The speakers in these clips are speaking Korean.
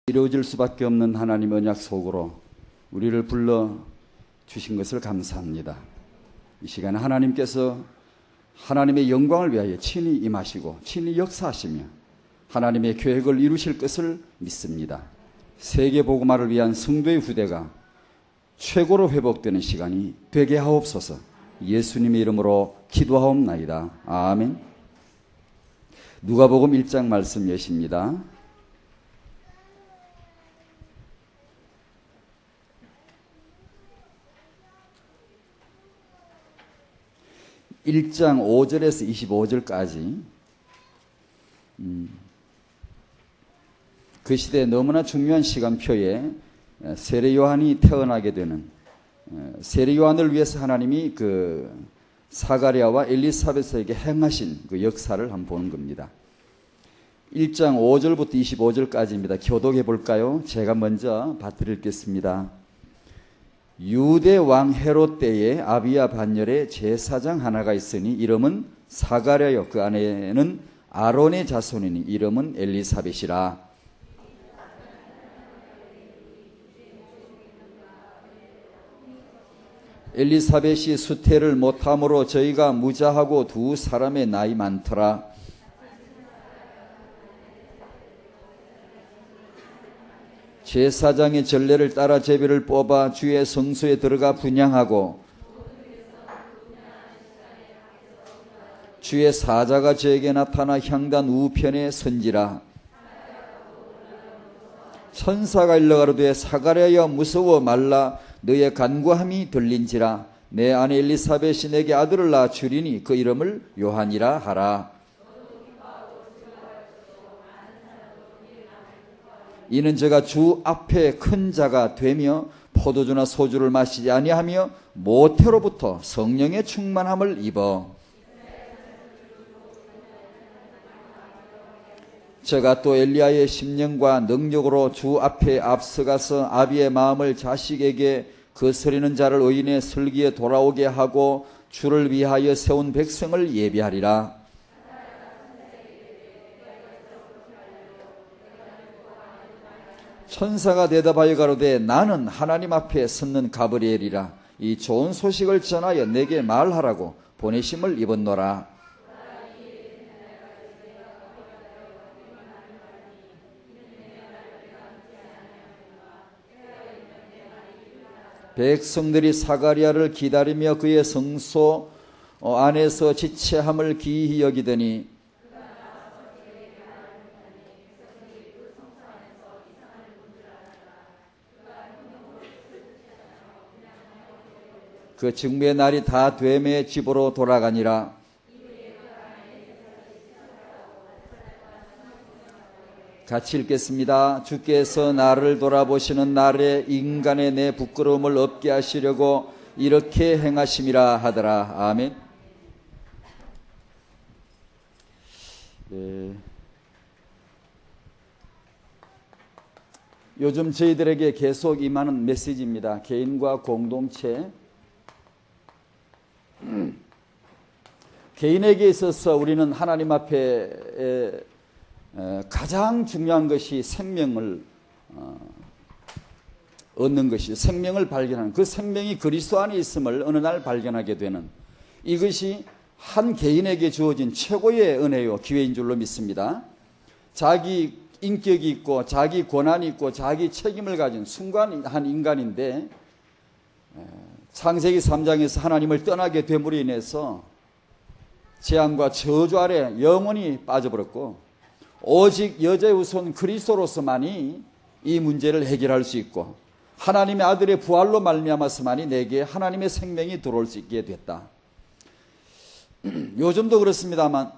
이루어질 수밖에 없는 하나님의 언약 속으로 우리를 불러 주신 것을 감사합니다. 이 시간에 하나님께서 하나님의 영광을 위하여 친히 임하시고 친히 역사하시며 하나님의 계획을 이루실 것을 믿습니다. 세계 복음화를 위한 성도의 후대가 최고로 회복되는 시간이 되게 하옵소서. 예수님의 이름으로 기도하옵나이다. 아멘. 누가복음 1장 말씀 여십니다. 1장 5절에서 25절까지 그 시대에 너무나 중요한 시간표에 세례 요한이 태어나게 되는, 세례 요한을 위해서 하나님이 그 사가랴와 엘리사벳에게 행하신 그 역사를 한번 보는 겁니다. 1장 5절부터 25절까지입니다. 교독해 볼까요? 제가 먼저 받들어 읽겠습니다. 유대 왕 헤롯 때에 아비야 반열에 제사장 하나가 있으니 이름은 사가랴요. 그 아내는 아론의 자손이니 이름은 엘리사벳이라. 엘리사벳이 수태를 못함으로 저희가 무자하고 두 사람의 나이 많더라. 제사장의 전례를 따라 제비를 뽑아 주의 성소에 들어가 분향하고 주의 사자가 저에게 나타나 향단 우편에 선지라. 천사가 일러가로되 사가랴여 무서워 말라. 너의 간구함이 들린지라. 내 아내 엘리사벳이 내게 아들을 낳아 주리니 그 이름을 요한이라 하라. 이는 저가 주 앞에 큰 자가 되며 포도주나 소주를 마시지 아니하며 모태로부터 성령의 충만함을 입어 저가 또 엘리야의 심령과 능력으로 주 앞에 앞서가서 아비의 마음을 자식에게 거스리는 자를 의인의 슬기에 돌아오게 하고 주를 위하여 세운 백성을 예비하리라. 천사가 대답하여 가로되 나는 하나님 앞에 섰는 가브리엘이라. 이 좋은 소식을 전하여 내게 말하라고 보내심을 입었노라. 백성들이 사가랴를 기다리며 그의 성소 안에서 지체함을 기이히 여기더니 그 증거의 날이 다 되매 집으로 돌아가니라. 같이 읽겠습니다. 주께서 나를 돌아보시는 날에 인간의 내 부끄러움을 없게 하시려고 이렇게 행하심이라 하더라. 아멘. 네. 요즘 저희들에게 계속 임하는 메시지입니다. 개인과 공동체. 개인에게 있어서 우리는 하나님 앞에 가장 중요한 것이 생명을 얻는 것이, 생명을 발견하는, 그 생명이 그리스도 안에 있음을 어느 날 발견하게 되는, 이것이 한 개인에게 주어진 최고의 은혜요 기회인 줄로 믿습니다. 자기 인격이 있고 자기 권한이 있고 자기 책임을 가진 순간한 인간인데 창세기 3장에서 하나님을 떠나게 됨으로 인해서 재앙과 저주 아래 영원히 빠져버렸고 오직 여자의 후손 그리스도로서만이 이 문제를 해결할 수 있고 하나님의 아들의 부활로 말미암아서만이 내게 하나님의 생명이 들어올 수 있게 됐다. 요즘도 그렇습니다만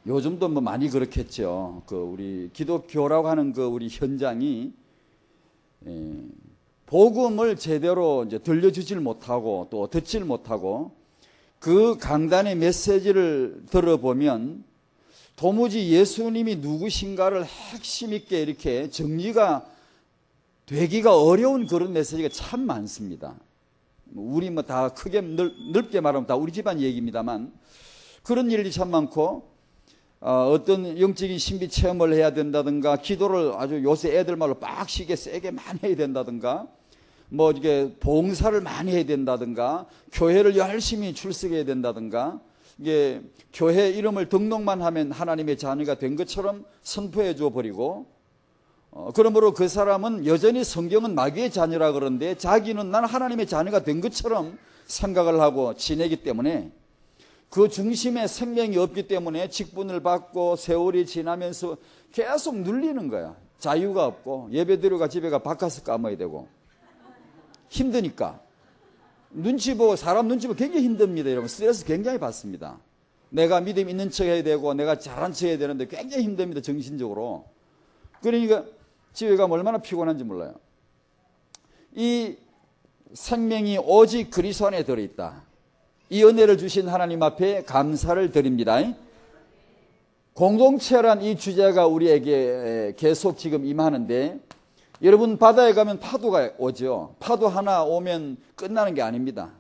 요즘도 뭐 많이 그렇겠죠. 우리 기독교라고 하는 우리 현장이 복음을 제대로 이제 들려주질 못하고 또 듣질 못하고 그 강단의 메시지를 들어보면 도무지 예수님이 누구신가를 핵심 있게 이렇게 정리가 되기가 어려운 그런 메시지가 참 많습니다. 우리 뭐 다 크게 넓게 말하면 다 우리 집안 얘기입니다만 그런 일이 참 많고 어떤 영적인 신비 체험을 해야 된다든가, 기도를 아주 요새 애들 말로 빡시게 세게 많이 해야 된다든가, 뭐 이게 봉사를 많이 해야 된다든가, 교회를 열심히 출석해야 된다든가, 이게 교회 이름을 등록만 하면 하나님의 자녀가 된 것처럼 선포해 줘 버리고, 그러므로 그 사람은 여전히 성경은 마귀의 자녀라 그러는데 자기는 난 하나님의 자녀가 된 것처럼 생각을 하고 지내기 때문에, 그 중심에 생명이 없기 때문에 직분을 받고 세월이 지나면서 계속 눌리는 거야. 자유가 없고, 예배 드려가 집에 가 바카스 까먹어야 되고, 힘드니까. 눈치 보고, 사람 눈치 보고 굉장히 힘듭니다. 여러분, 스트레스 굉장히 받습니다. 내가 믿음 있는 척 해야 되고 내가 잘한 척 해야 되는데 굉장히 힘듭니다, 정신적으로. 그러니까 집에 가면 얼마나 피곤한지 몰라요. 이 생명이 오직 그리스도 안에 들어있다. 이 은혜를 주신 하나님 앞에 감사를 드립니다. 공동체란 이 주제가 우리에게 계속 지금 임하는데, 여러분 바다에 가면 파도가 오죠. 파도 하나 오면 끝나는 게 아닙니다.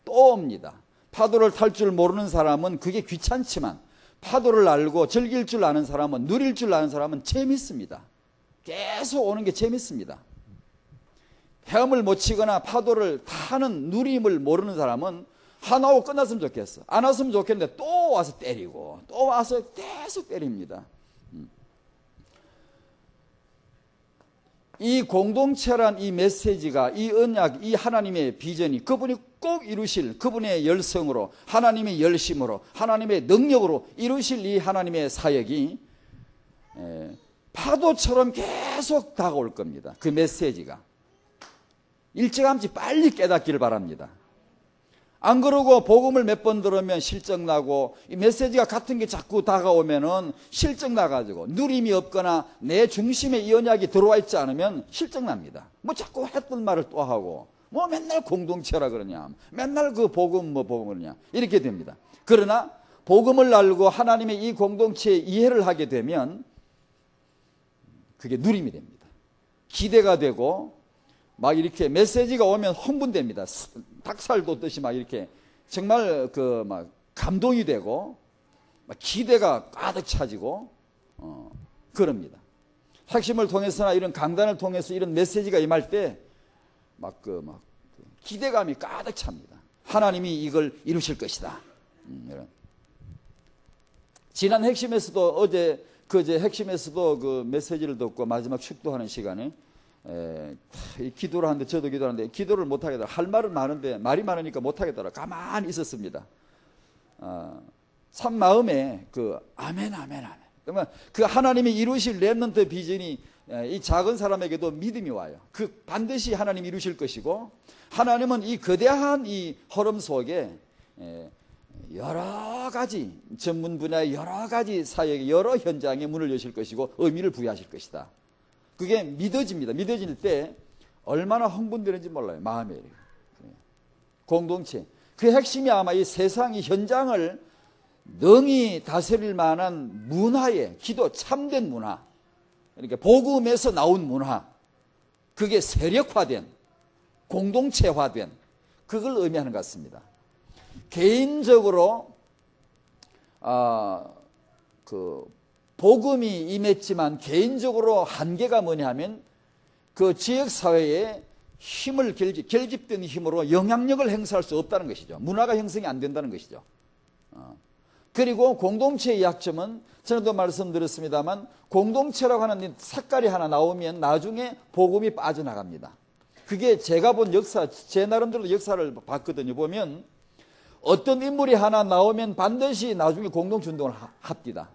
또 옵니다. 파도를 탈 줄 모르는 사람은 그게 귀찮지만, 파도를 알고 즐길 줄 아는 사람은, 누릴 줄 아는 사람은 재밌습니다. 계속 오는 게 재밌습니다. 헤엄을 못 치거나 파도를 타는 누림을 모르는 사람은 하나 오고 끝났으면 좋겠어. 안 왔으면 좋겠는데 또 와서 때리고 또 와서 계속 때립니다. 이 공동체란 이 메시지가, 이 언약, 이 하나님의 비전이 그분이 꼭 이루실, 그분의 열성으로, 하나님의 열심으로, 하나님의 능력으로 이루실 이 하나님의 사역이 파도처럼 계속 다가올 겁니다. 그 메시지가 일찌감치 빨리 깨닫기를 바랍니다. 안 그러고 복음을 몇 번 들으면 실증나고, 이 메시지가 같은 게 자꾸 다가오면은 실증나가지고 누림이 없거나 내 중심에 이 언약이 들어와 있지 않으면 실증납니다. 뭐 자꾸 했던 말을 또 하고, 뭐 맨날 공동체라 그러냐, 맨날 그 복음 그러냐, 이렇게 됩니다. 그러나 복음을 알고 하나님의 이 공동체에 이해를 하게 되면 그게 누림이 됩니다. 기대가 되고, 막 이렇게 메시지가 오면 흥분됩니다. 닭살 돋듯이 막 이렇게 정말 그 막 감동이 되고, 막 기대가 가득 차지고, 그럽니다. 핵심을 통해서나 이런 강단을 통해서 이런 메시지가 임할 때 막 기대감이 가득 찹니다. 하나님이 이걸 이루실 것이다. 이런. 지난 핵심에서도 그제 핵심에서도 그 메시지를 듣고 마지막 축도하는 시간에 기도를 하는데, 저도 기도하는데 기도를 못하겠다. 할 말은 많은데 말이 많으니까 못하겠더라. 가만히 있었습니다. 참 마음에 아멘. 그러면 그 하나님이 이루실 렘넌트 비전이 이 작은 사람에게도 믿음이 와요. 반드시 하나님이 이루실 것이고, 하나님은 이 거대한 이 흐름 속에 여러 가지 전문 분야의 여러 가지 사역의 여러 현장에 문을 여실 것이고 의미를 부여하실 것이다. 그게 믿어집니다. 믿어질 때 얼마나 흥분되는지 몰라요. 마음에. 공동체. 그 핵심이 아마 이 세상의 현장을 능히 다스릴 만한 문화의 기도, 참된 문화, 그러니까 복음에서 나온 문화, 그게 세력화된, 공동체화된, 그걸 의미하는 것 같습니다. 개인적으로 복음이 임했지만 개인적으로 한계가 뭐냐 하면, 그 지역사회에 힘을 결집된 힘으로 영향력을 행사할 수 없다는 것이죠. 문화가 형성이 안 된다는 것이죠. 그리고 공동체의 약점은, 전에도 말씀드렸습니다만, 공동체라고 하는 색깔이 하나 나오면 나중에 복음이 빠져나갑니다. 그게 제가 본 역사, 제 나름대로 역사를 봤거든요. 보면 어떤 인물이 하나 나오면 반드시 나중에 공동체 운동을 합디다.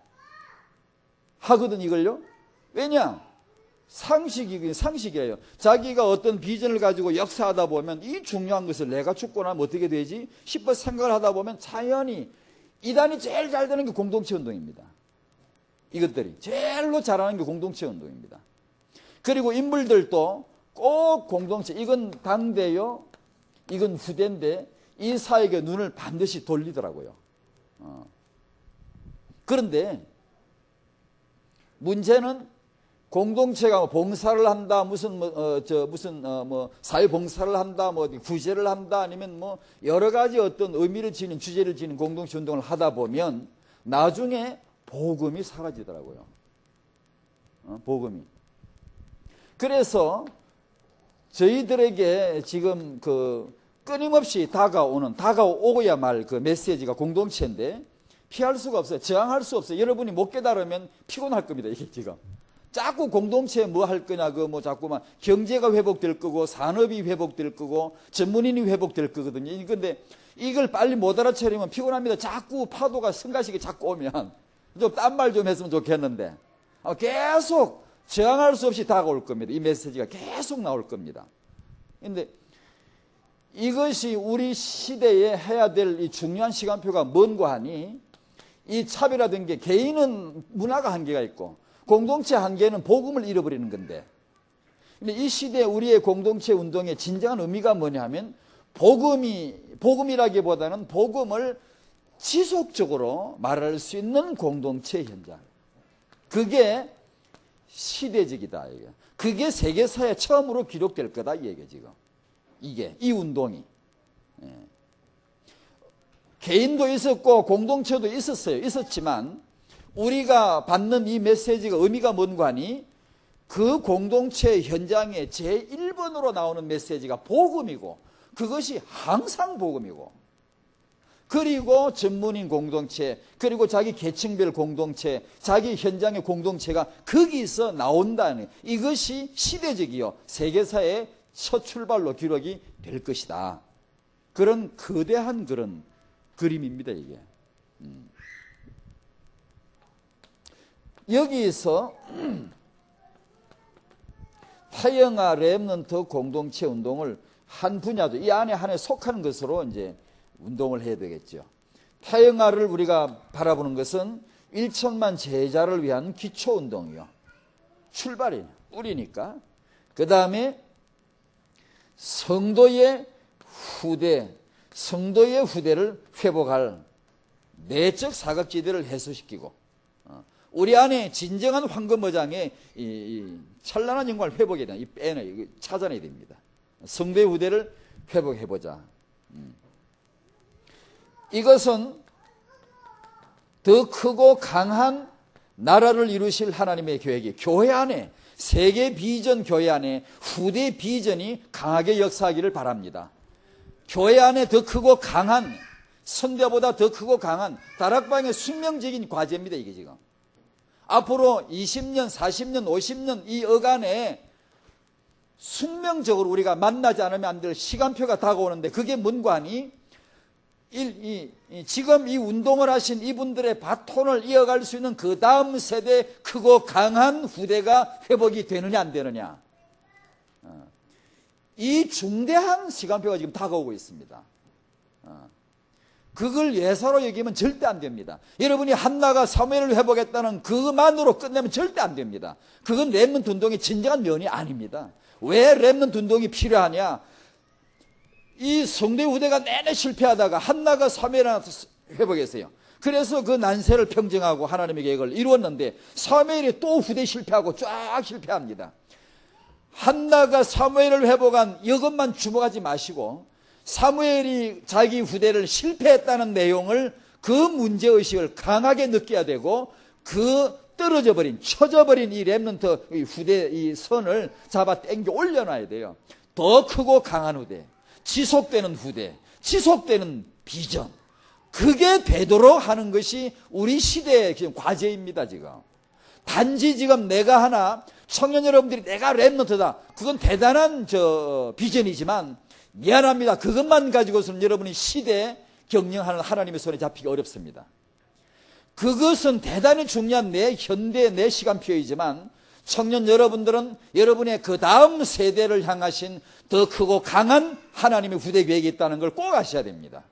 하거든, 이걸요. 왜냐? 상식이에요. 자기가 어떤 비전을 가지고 역사하다 보면 이 중요한 것을 내가 죽고 나면 어떻게 되지 싶어 생각을 하다 보면 자연히 이단이 제일 잘 되는 게 공동체 운동입니다. 이것들이 제일로 잘하는 게 공동체 운동입니다. 그리고 인물들도 꼭 공동체, 이건 당대요, 이건 후대인데 이 사역의 눈을 반드시 돌리더라고요. 그런데 문제는 공동체가 봉사를 한다, 무슨 사회 봉사를 한다, 구제를 한다, 아니면 여러 가지 어떤 의미를 지닌, 주제를 지닌 공동체 운동을 하다 보면 나중에 복음이 사라지더라고요. 복음이. 그래서 저희들에게 지금 끊임없이 다가오고야 말 그 메시지가 공동체인데 피할 수가 없어요. 저항할 수 없어요. 여러분이 못 깨달으면 피곤할 겁니다. 이게 지금. 자꾸 공동체에 뭐 할 거냐, 자꾸만 경제가 회복될 거고, 산업이 회복될 거고, 전문인이 회복될 거거든요. 근데 이걸 빨리 못 알아차리면 피곤합니다. 자꾸 파도가 성가시게 자꾸 오면. 좀 딴 말 좀 했으면 좋겠는데. 계속 저항할 수 없이 다가올 겁니다. 이 메시지가 계속 나올 겁니다. 근데 이것이 우리 시대에 해야 될 이 중요한 시간표가 뭔가 하니, 이 차별화된 게 개인은 문화가 한계가 있고, 공동체 한계는 복음을 잃어버리는 건데, 근데 이 시대에 우리의 공동체 운동의 진정한 의미가 뭐냐 하면, 복음이라기보다는 복음을 지속적으로 말할 수 있는 공동체 현장. 그게 시대적이다. 이게. 그게 세계사에 처음으로 기록될 거다. 이 얘기예요, 지금. 이 운동이. 개인도 있었고, 공동체도 있었지만, 우리가 받는 이 메시지가 의미가 뭔가 하니, 그 공동체 현장에 제1번으로 나오는 메시지가 복음이고, 그것이 항상 복음이고, 그리고 전문인 공동체, 그리고 자기 계층별 공동체, 자기 현장의 공동체가 거기서 나온다는, 이것이 시대적이요 세계사의 첫 출발로 기록이 될 것이다. 그런 거대한 그런 그림입니다, 이게. 여기서 타영아 렘넌트 공동체 운동을 한 분야도 이 안에 하나에 속하는 것으로 이제 운동을 해야 되겠죠. 타영아를 우리가 바라보는 것은 1천만 제자를 위한 기초 운동이요. 출발이 뿌리니까. 그 다음에 성도의 후대를 회복할 내적 사각지대를 해소시키고, 우리 안에 진정한 황금어장의 이 찬란한 영광을 회복해야 된다. 이 빼내, 찾아내야 됩니다. 성도의 후대를 회복해보자. 이것은 더 크고 강한 나라를 이루실 하나님의 계획이 교회 안에, 세계 비전 교회 안에 후대 비전이 강하게 역사하기를 바랍니다. 교회 안에 더 크고 강한, 선대보다 더 크고 강한 다락방의 숙명적인 과제입니다. 이게 지금 앞으로 20년, 40년, 50년 이 어간에 숙명적으로 우리가 만나지 않으면 안 될 시간표가 다가오는데, 그게 뭔가 하니, 지금 이 운동을 하신 이분들의 바톤을 이어갈 수 있는 그 다음 세대 크고 강한 후대가 회복이 되느냐 안 되느냐, 이 중대한 시간표가 지금 다가오고 있습니다. 그걸 예사로 여기면 절대 안 됩니다. 여러분이 한나가 사무엘을 회복했다는 그것만으로 끝내면 절대 안 됩니다. 그건 렘넌트 운동의 진정한 면이 아닙니다. 왜 렘넌트 운동이 필요하냐? 이 성도의 후대가 내내 실패하다가 한나가 사무엘을 회복했어요. 그래서 그 난세를 평정하고 하나님의 계획을 이루었는데, 사무엘이 또 후대 실패하고 쫙 실패합니다. 한나가 사무엘을 회복한 이것만 주목하지 마시고, 사무엘이 자기 후대를 실패했다는 내용을, 그 문제의식을 강하게 느껴야 되고, 그 떨어져 버린, 쳐져 버린 이 렘넌트 후대 이 선을 잡아 당겨 올려놔야 돼요. 더 크고 강한 후대, 지속되는 후대, 지속되는 비전, 그게 되도록 하는 것이 우리 시대의 지금 과제입니다. 지금 단지 지금 내가 하나, 청년 여러분들이 내가 렘넌트다, 그건 대단한 비전이지만 미안합니다. 그것만 가지고서는 여러분이 시대 경영하는 하나님의 손에 잡히기 어렵습니다. 그것은 대단히 중요한 내 현대 내 시간표이지만, 청년 여러분들은 여러분의 그 다음 세대를 향하신 더 크고 강한 하나님의 후대 계획이 있다는 걸 꼭 아셔야 됩니다.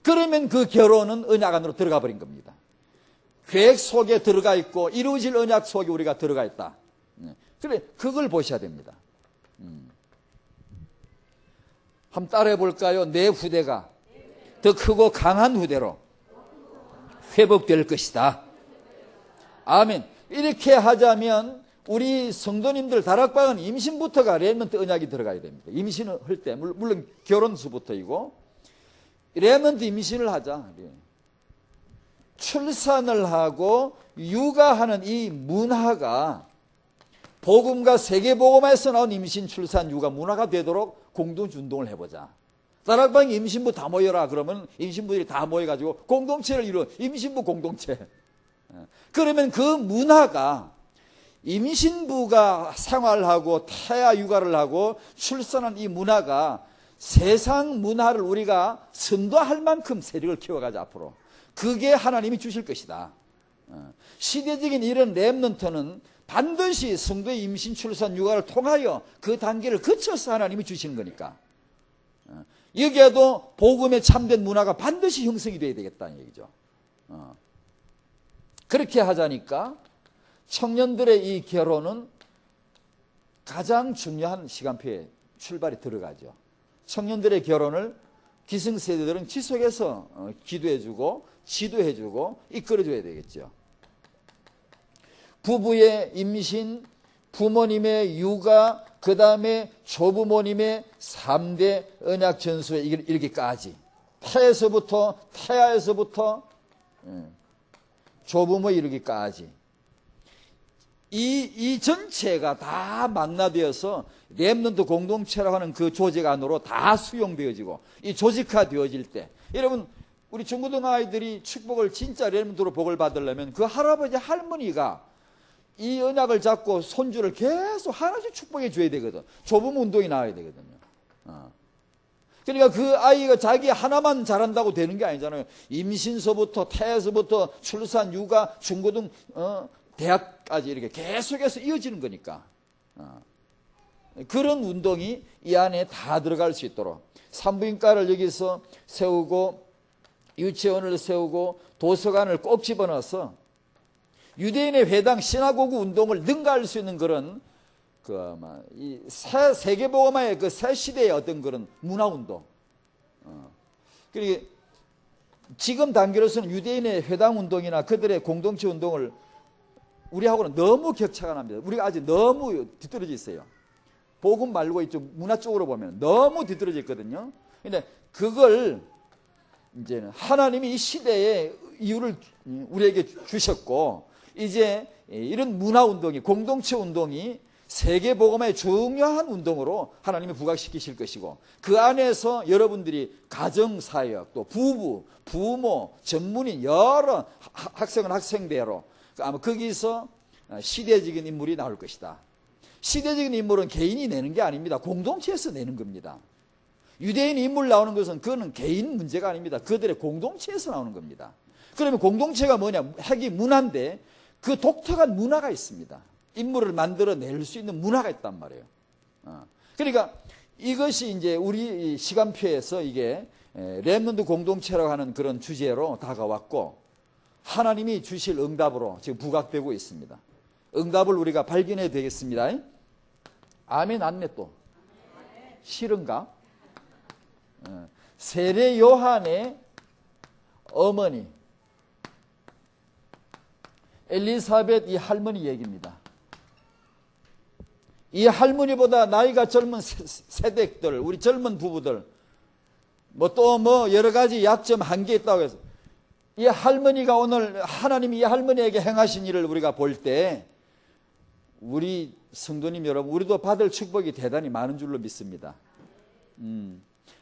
그러면 그 결혼은 언약 안으로 들어가 버린 겁니다. 계획 속에 들어가 있고 이루어질 언약 속에 우리가 들어가 있다. 그래, 그걸 보셔야 됩니다. 한번 따라해 볼까요? 내 후대가 더 크고 강한 후대로 회복될 것이다. 아멘. 이렇게 하자면 우리 성도님들 다락방은 임신부터가 렘넌트 언약이 들어가야 됩니다. 임신을 할 때, 물론 결혼수부터이고, 렘넌트 임신을 하자. 출산을 하고 육아하는 이 문화가 복음과 세계복음에서 나온 임신, 출산, 육아 문화가 되도록 공동운동을 해보자. 다락방 임신부 다 모여라. 그러면 임신부들이 다 모여가지고 공동체를 이루어 임신부 공동체. 그러면 그 문화가 임신부가 생활하고 태아 육아를 하고 출산한 이 문화가 세상 문화를 우리가 선도할 만큼 세력을 키워가자 앞으로. 그게 하나님이 주실 것이다. 시대적인 이런 렘넌트는 반드시 성도의 임신, 출산, 육아를 통하여 그 단계를 거쳐서 하나님이 주시는 거니까. 여기에도 복음의 참된 문화가 반드시 형성이 돼야 되겠다는 얘기죠. 그렇게 하자니까 청년들의 이 결혼은 가장 중요한 시간표에 출발이 들어가죠. 청년들의 결혼을 기성세대들은 지속해서 기도해주고 지도해주고 이끌어줘야 되겠죠. 부부의 임신, 부모님의 육아, 그 다음에 조부모님의 3대 언약 전수에 이르기까지 태아에서부터 조부모에 이르기까지 이 전체가 다 망라되어서 렘넌트 공동체라고 하는 그 조직 안으로 다 수용되어지고 이 조직화되어질 때 여러분 우리 중고등 아이들이 축복을 진짜 렘넌트로 복을 받으려면 그 할아버지 할머니가 이 언약을 잡고 손주를 계속 하나씩 축복해 줘야 되거든. 조부모 운동이 나와야 되거든요. 그러니까 그 아이가 자기 하나만 잘한다고 되는 게 아니잖아요. 임신서부터 태에서부터 출산, 육아, 중고등, 대학까지 이렇게 계속해서 이어지는 거니까. 그런 운동이 이 안에 다 들어갈 수 있도록 산부인과를 여기서 세우고 유치원을 세우고 도서관을 꼭 집어넣어서 유대인의 회당 시나고그 운동을 능가할 수 있는 그런 이 세계복음화의 그 새 시대의 어떤 그런 문화 운동. 그리고 지금 단계로서는 유대인의 회당 운동이나 그들의 공동체 운동을 우리하고는 너무 격차가 납니다. 우리가 아직 너무 뒤떨어져 있어요. 복음 말고 이쪽 문화 쪽으로 보면 너무 뒤떨어져 있거든요. 근데 그걸 이제는 하나님이 이 시대의 이유를 우리에게 주셨고 이제 이런 문화 운동이 공동체 운동이 세계 복음의 중요한 운동으로 하나님이 부각시키실 것이고 그 안에서 여러분들이 가정사역 또 부부, 부모, 전문인 여러 학생은 학생대로 아마 거기서 시대적인 인물이 나올 것이다. 시대적인 인물은 개인이 내는 게 아닙니다. 공동체에서 내는 겁니다. 유대인 인물 나오는 것은 그거는 개인 문제가 아닙니다. 그들의 공동체에서 나오는 겁니다. 그러면 공동체가 뭐냐? 핵이 문화인데 그 독특한 문화가 있습니다. 인물을 만들어낼 수 있는 문화가 있단 말이에요. 그러니까 이것이 이제 우리 시간표에서 이게 렘넌트 공동체라고 하는 그런 주제로 다가왔고 하나님이 주실 응답으로 지금 부각되고 있습니다. 응답을 우리가 발견해야 되겠습니다. 아멘 안네 또 싫은가? 세례 요한의 어머니 엘리사벳 이 할머니 얘기입니다. 이 할머니보다 나이가 젊은 세댁들, 우리 젊은 부부들, 또 여러 가지 약점 한계 있다고 해서 이 할머니가 오늘 하나님이 이 할머니에게 행하신 일을 우리가 볼 때 우리 성도님 여러분, 우리도 받을 축복이 대단히 많은 줄로 믿습니다.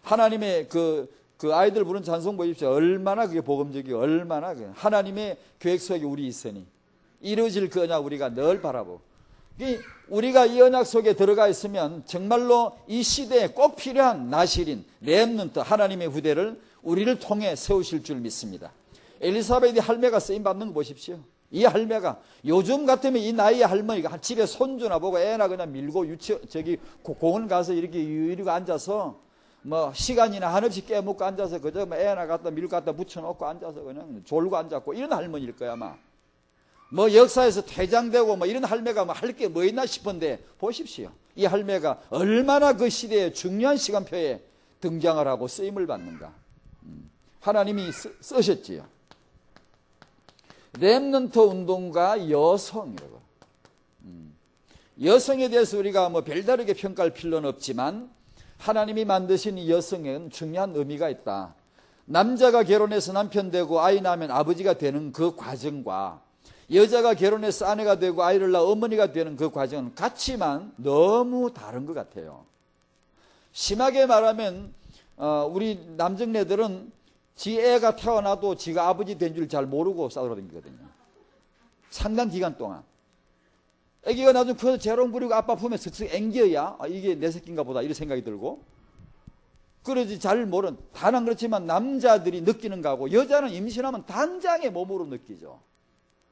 하나님의 그 아이들 부른 찬송 보십시오. 얼마나 그게 복음적이고 얼마나 하나님의 계획 속에 우리 있으니 이루어질 그 언약 우리가 늘 바라보고 우리가 이 언약 속에 들어가 있으면 정말로 이 시대에 꼭 필요한 나실인 렘넌트 하나님의 후대를 우리를 통해 세우실 줄 믿습니다. 엘리사벳이 할매가 쓰임받는 거 보십시오. 이 할매가 요즘 같으면 이 나이의 할머니가 집에 손주나 보고 애나 그냥 밀고 공원 가서 이렇게 앉아서 시간이나 한없이 깨먹고 앉아서 그저 애나 갖다 밀고 갖다 붙여놓고 앉아서 그냥 졸고 앉았고 이런 할머니일 거야 아마. 역사에서 퇴장되고 이런 할매가 할 게 뭐 있나 싶은데 보십시오. 이 할매가 얼마나 그 시대의 중요한 시간표에 등장을 하고 쓰임을 받는가. 하나님이 쓰셨지요. 렘넌트 운동가 여성이라고. 여성에 대해서 우리가 별다르게 평가할 필요는 없지만 하나님이 만드신 이 여성에는 중요한 의미가 있다. 남자가 결혼해서 남편 되고 아이 낳으면 아버지가 되는 그 과정과 여자가 결혼해서 아내가 되고 아이를 낳아 어머니가 되는 그 과정은 같지만 너무 다른 것 같아요. 심하게 말하면 우리 남정네들은 지 애가 태어나도 지가 아버지 된 줄 잘 모르고 싸돌아다니거든요. 상당 기간 동안. 애기가 나중에 커서 재롱 부리고 아빠 품에 슥슥 앵겨야 이게 내 새끼인가 보다 이런 생각이 들고, 그러지 잘 모르는, 다만 그렇지만 남자들이 느끼는 거고 여자는 임신하면 당장에 몸으로 느끼죠.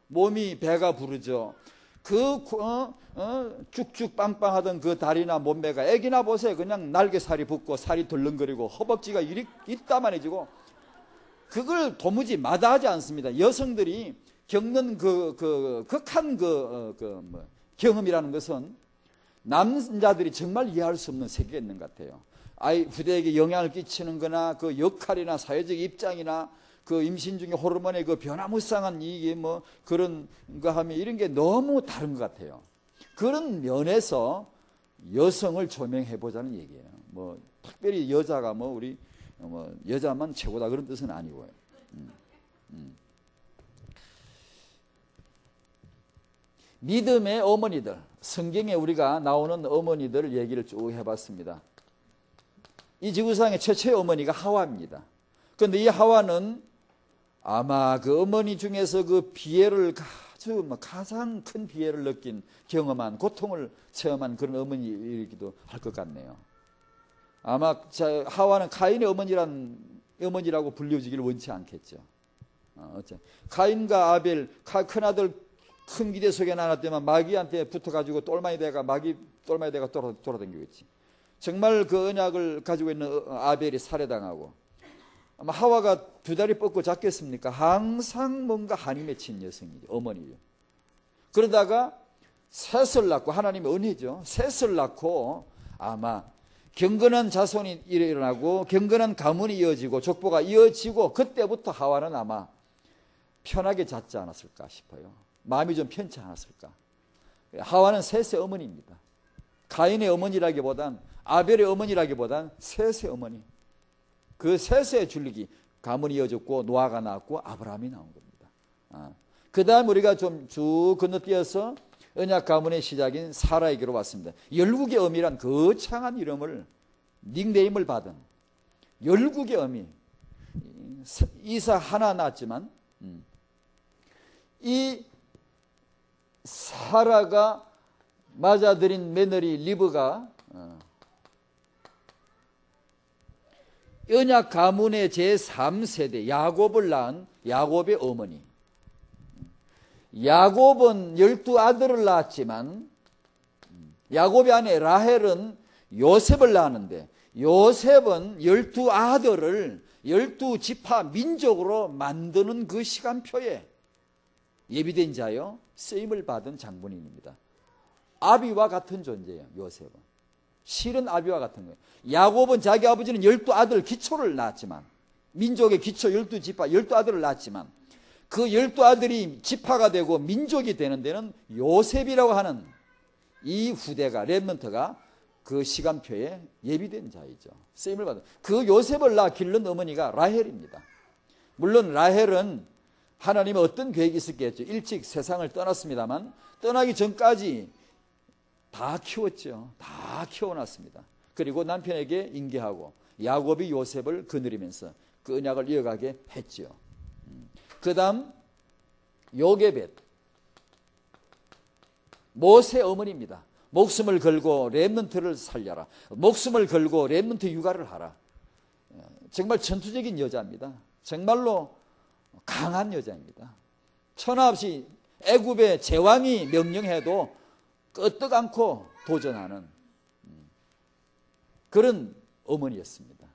몸이 배가 부르죠. 그 쭉쭉 빵빵하던 그 다리나 몸매가 애기나 보세요. 그냥 날개살이 붙고 살이 덜렁거리고 허벅지가 이리 있다만해지고, 그걸 도무지 마다하지 않습니다. 여성들이 겪는 극한 경험이라는 것은 남자들이 정말 이해할 수 없는 세계가 있는 것 같아요. 아이 후대에게 영향을 끼치는 거나 그 역할이나 사회적 입장이나 그 임신 중에 호르몬의 그 변화무쌍한 이게 뭐 그런 거 하면 이런 게 너무 다른 것 같아요. 그런 면에서 여성을 조명해 보자는 얘기예요. 뭐 특별히 여자가 뭐 우리 뭐 여자만 최고다 그런 뜻은 아니고요. 믿음의 어머니들, 성경에 우리가 나오는 어머니들 얘기를 쭉 해봤습니다. 이 지구상의 최초의 어머니가 하와입니다. 그런데 이 하와는 아마 그 어머니 중에서 그 비애를 가장 큰 비애를 느낀, 경험한, 고통을 체험한 그런 어머니이기도 할 것 같네요. 아마 하와는 카인의 어머니라고 불려지기를 원치 않겠죠. 카인과 아벨, 큰아들 큰 기대 속에 나눴더만 마귀한테 붙어가지고 마귀 똘마니 대가 돌아다니겠지. 정말 그 언약을 가지고 있는 아벨이 살해당하고, 아마 하와가 두 다리 뻗고 잡겠습니까? 항상 뭔가 한이 맺힌 여성이죠. 어머니죠. 그러다가 셋을 낳고, 하나님의 은혜죠. 셋을 낳고 아마 경건한 자손이 일어나고 경건한 가문이 이어지고 족보가 이어지고, 그때부터 하와는 아마 편하게 잤지 않았을까 싶어요. 마음이 좀 편치 않았을까. 하와는 셋의 어머니입니다. 가인의 어머니라기보단, 아벨의 어머니라기보단 셋의 어머니. 그 셋의 줄기, 가문이 이어졌고 노아가 나왔고 아브라함이 나온 겁니다. 그 다음 우리가 좀 쭉 건너뛰어서 언약 가문의 시작인 사라에게로 왔습니다. 열국의 어미란 거창한 이름을, 닉네임을 받은 열국의 어미. 이사 하나 낳았지만 이 사라가 맞아들인 며느리 리브가 언약 가문의 제3세대 야곱을 낳은 야곱의 어머니. 야곱은 12아들을 낳았지만 야곱의 아내 라헬은 요셉을 낳았는데, 요셉은 12아들을 12지파 민족으로 만드는 그 시간표에 예비된 자요 쓰임을 받은 장본인입니다. 아비와 같은 존재예요. 요셉은 실은 아비와 같은 거예요. 야곱은 자기 아버지는 12아들 기초를 낳았지만, 민족의 기초 12지파 12아들을 낳았지만, 그 12아들이 지파가 되고 민족이 되는 데는 요셉이라고 하는 이 후대가, 렘넌트가 그 시간표에 예비된 자이죠. 쓰임을 받은. 그 요셉을 낳아 기른 어머니가 라헬입니다. 물론 라헬은 하나님의 어떤 계획이 있었겠죠. 일찍 세상을 떠났습니다만 떠나기 전까지 다 키웠죠. 다 키워놨습니다. 그리고 남편에게 인계하고 야곱이 요셉을 거느리면서 그 언약을 이어가게 했죠. 그 다음 요게벳, 모세 어머니입니다. 목숨을 걸고 렘넌트를 살려라. 목숨을 걸고 렘넌트 육아를 하라. 정말 전투적인 여자입니다. 정말로 강한 여자입니다. 천하 없이 애굽의 제왕이 명령해도 끄떡 않고 도전하는 그런 어머니였습니다.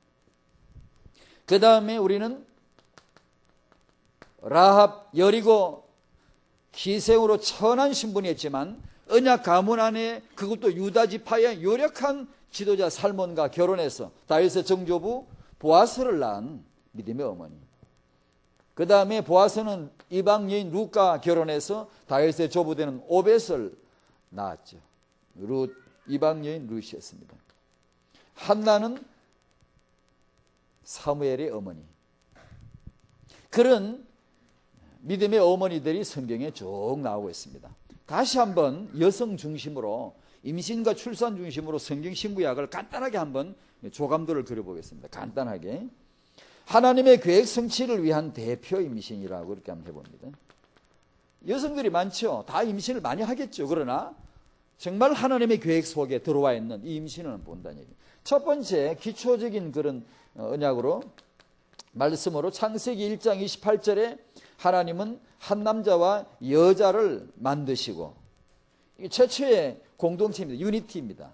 그 다음에 우리는 라합, 여리고 기생으로 천한 신분이었지만 언약 가문 안에 그것도 유다 지파의 유력한 지도자 살몬과 결혼해서 다윗의 정조부 보아스를 낳은 믿음의 어머니. 그 다음에 보아스는 이방 여인 룻과 결혼해서 다윗의 조부되는 오벳을 낳았죠. 이방 여인 룻이었습니다. 한나는 사무엘의 어머니. 그런 믿음의 어머니들이 성경에 쭉 나오고 있습니다. 다시 한번 여성 중심으로, 임신과 출산 중심으로 성경 신구약을 간단하게 한번 조감도를 그려보겠습니다. 간단하게. 하나님의 계획 성취를 위한 대표 임신이라고 그렇게 한번 해봅니다. 여성들이 많죠. 다 임신을 많이 하겠죠. 그러나 정말 하나님의 계획 속에 들어와 있는 이 임신을 본다는 얘기예요. 첫 번째 기초적인 그런 언약으로, 말씀으로 창세기 1장 28절에 하나님은 한 남자와 여자를 만드시고, 이게 최초의 공동체입니다. 유니티입니다.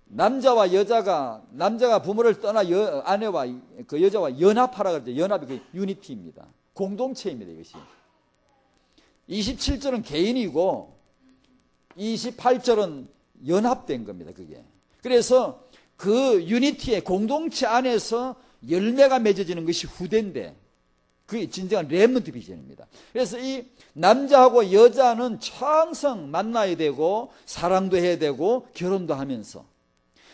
남자와 여자가, 남자가 부모를 떠나 아내와 그 여자와 연합하라 그러죠. 연합이 그 유니티입니다. 공동체입니다. 이것이. 27절은 개인이고 28절은 연합된 겁니다. 그게. 그래서 그 유니티의 공동체 안에서 열매가 맺어지는 것이 후대인데, 그게 진정한 렘넌트 비전입니다. 그래서 이 남자하고 여자는 항상 만나야 되고 사랑도 해야 되고 결혼도 하면서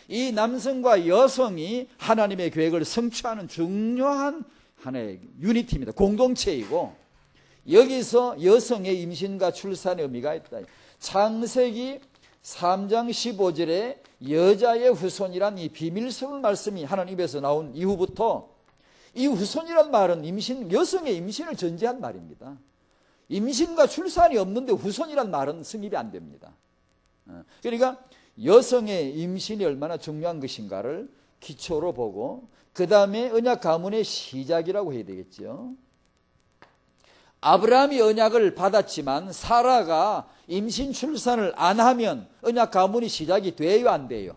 이 남성과 여성이 하나님의 계획을 성취하는 중요한 하나의 유니티입니다. 공동체이고, 여기서 여성의 임신과 출산의 의미가 있다. 창세기 3장 15절에 여자의 후손이란 이 비밀스러운 말씀이 하나님 입에서 나온 이후부터, 이 후손이란 말은 여성의 임신을 전제한 말입니다. 임신과 출산이 없는데 후손이란 말은 성립이 안 됩니다. 그러니까 여성의 임신이 얼마나 중요한 것인가를 기초로 보고, 그 다음에 언약 가문의 시작이라고 해야 되겠죠. 아브라함이 언약을 받았지만 사라가 임신 출산을 안 하면 언약 가문이 시작이 돼요, 안 돼요?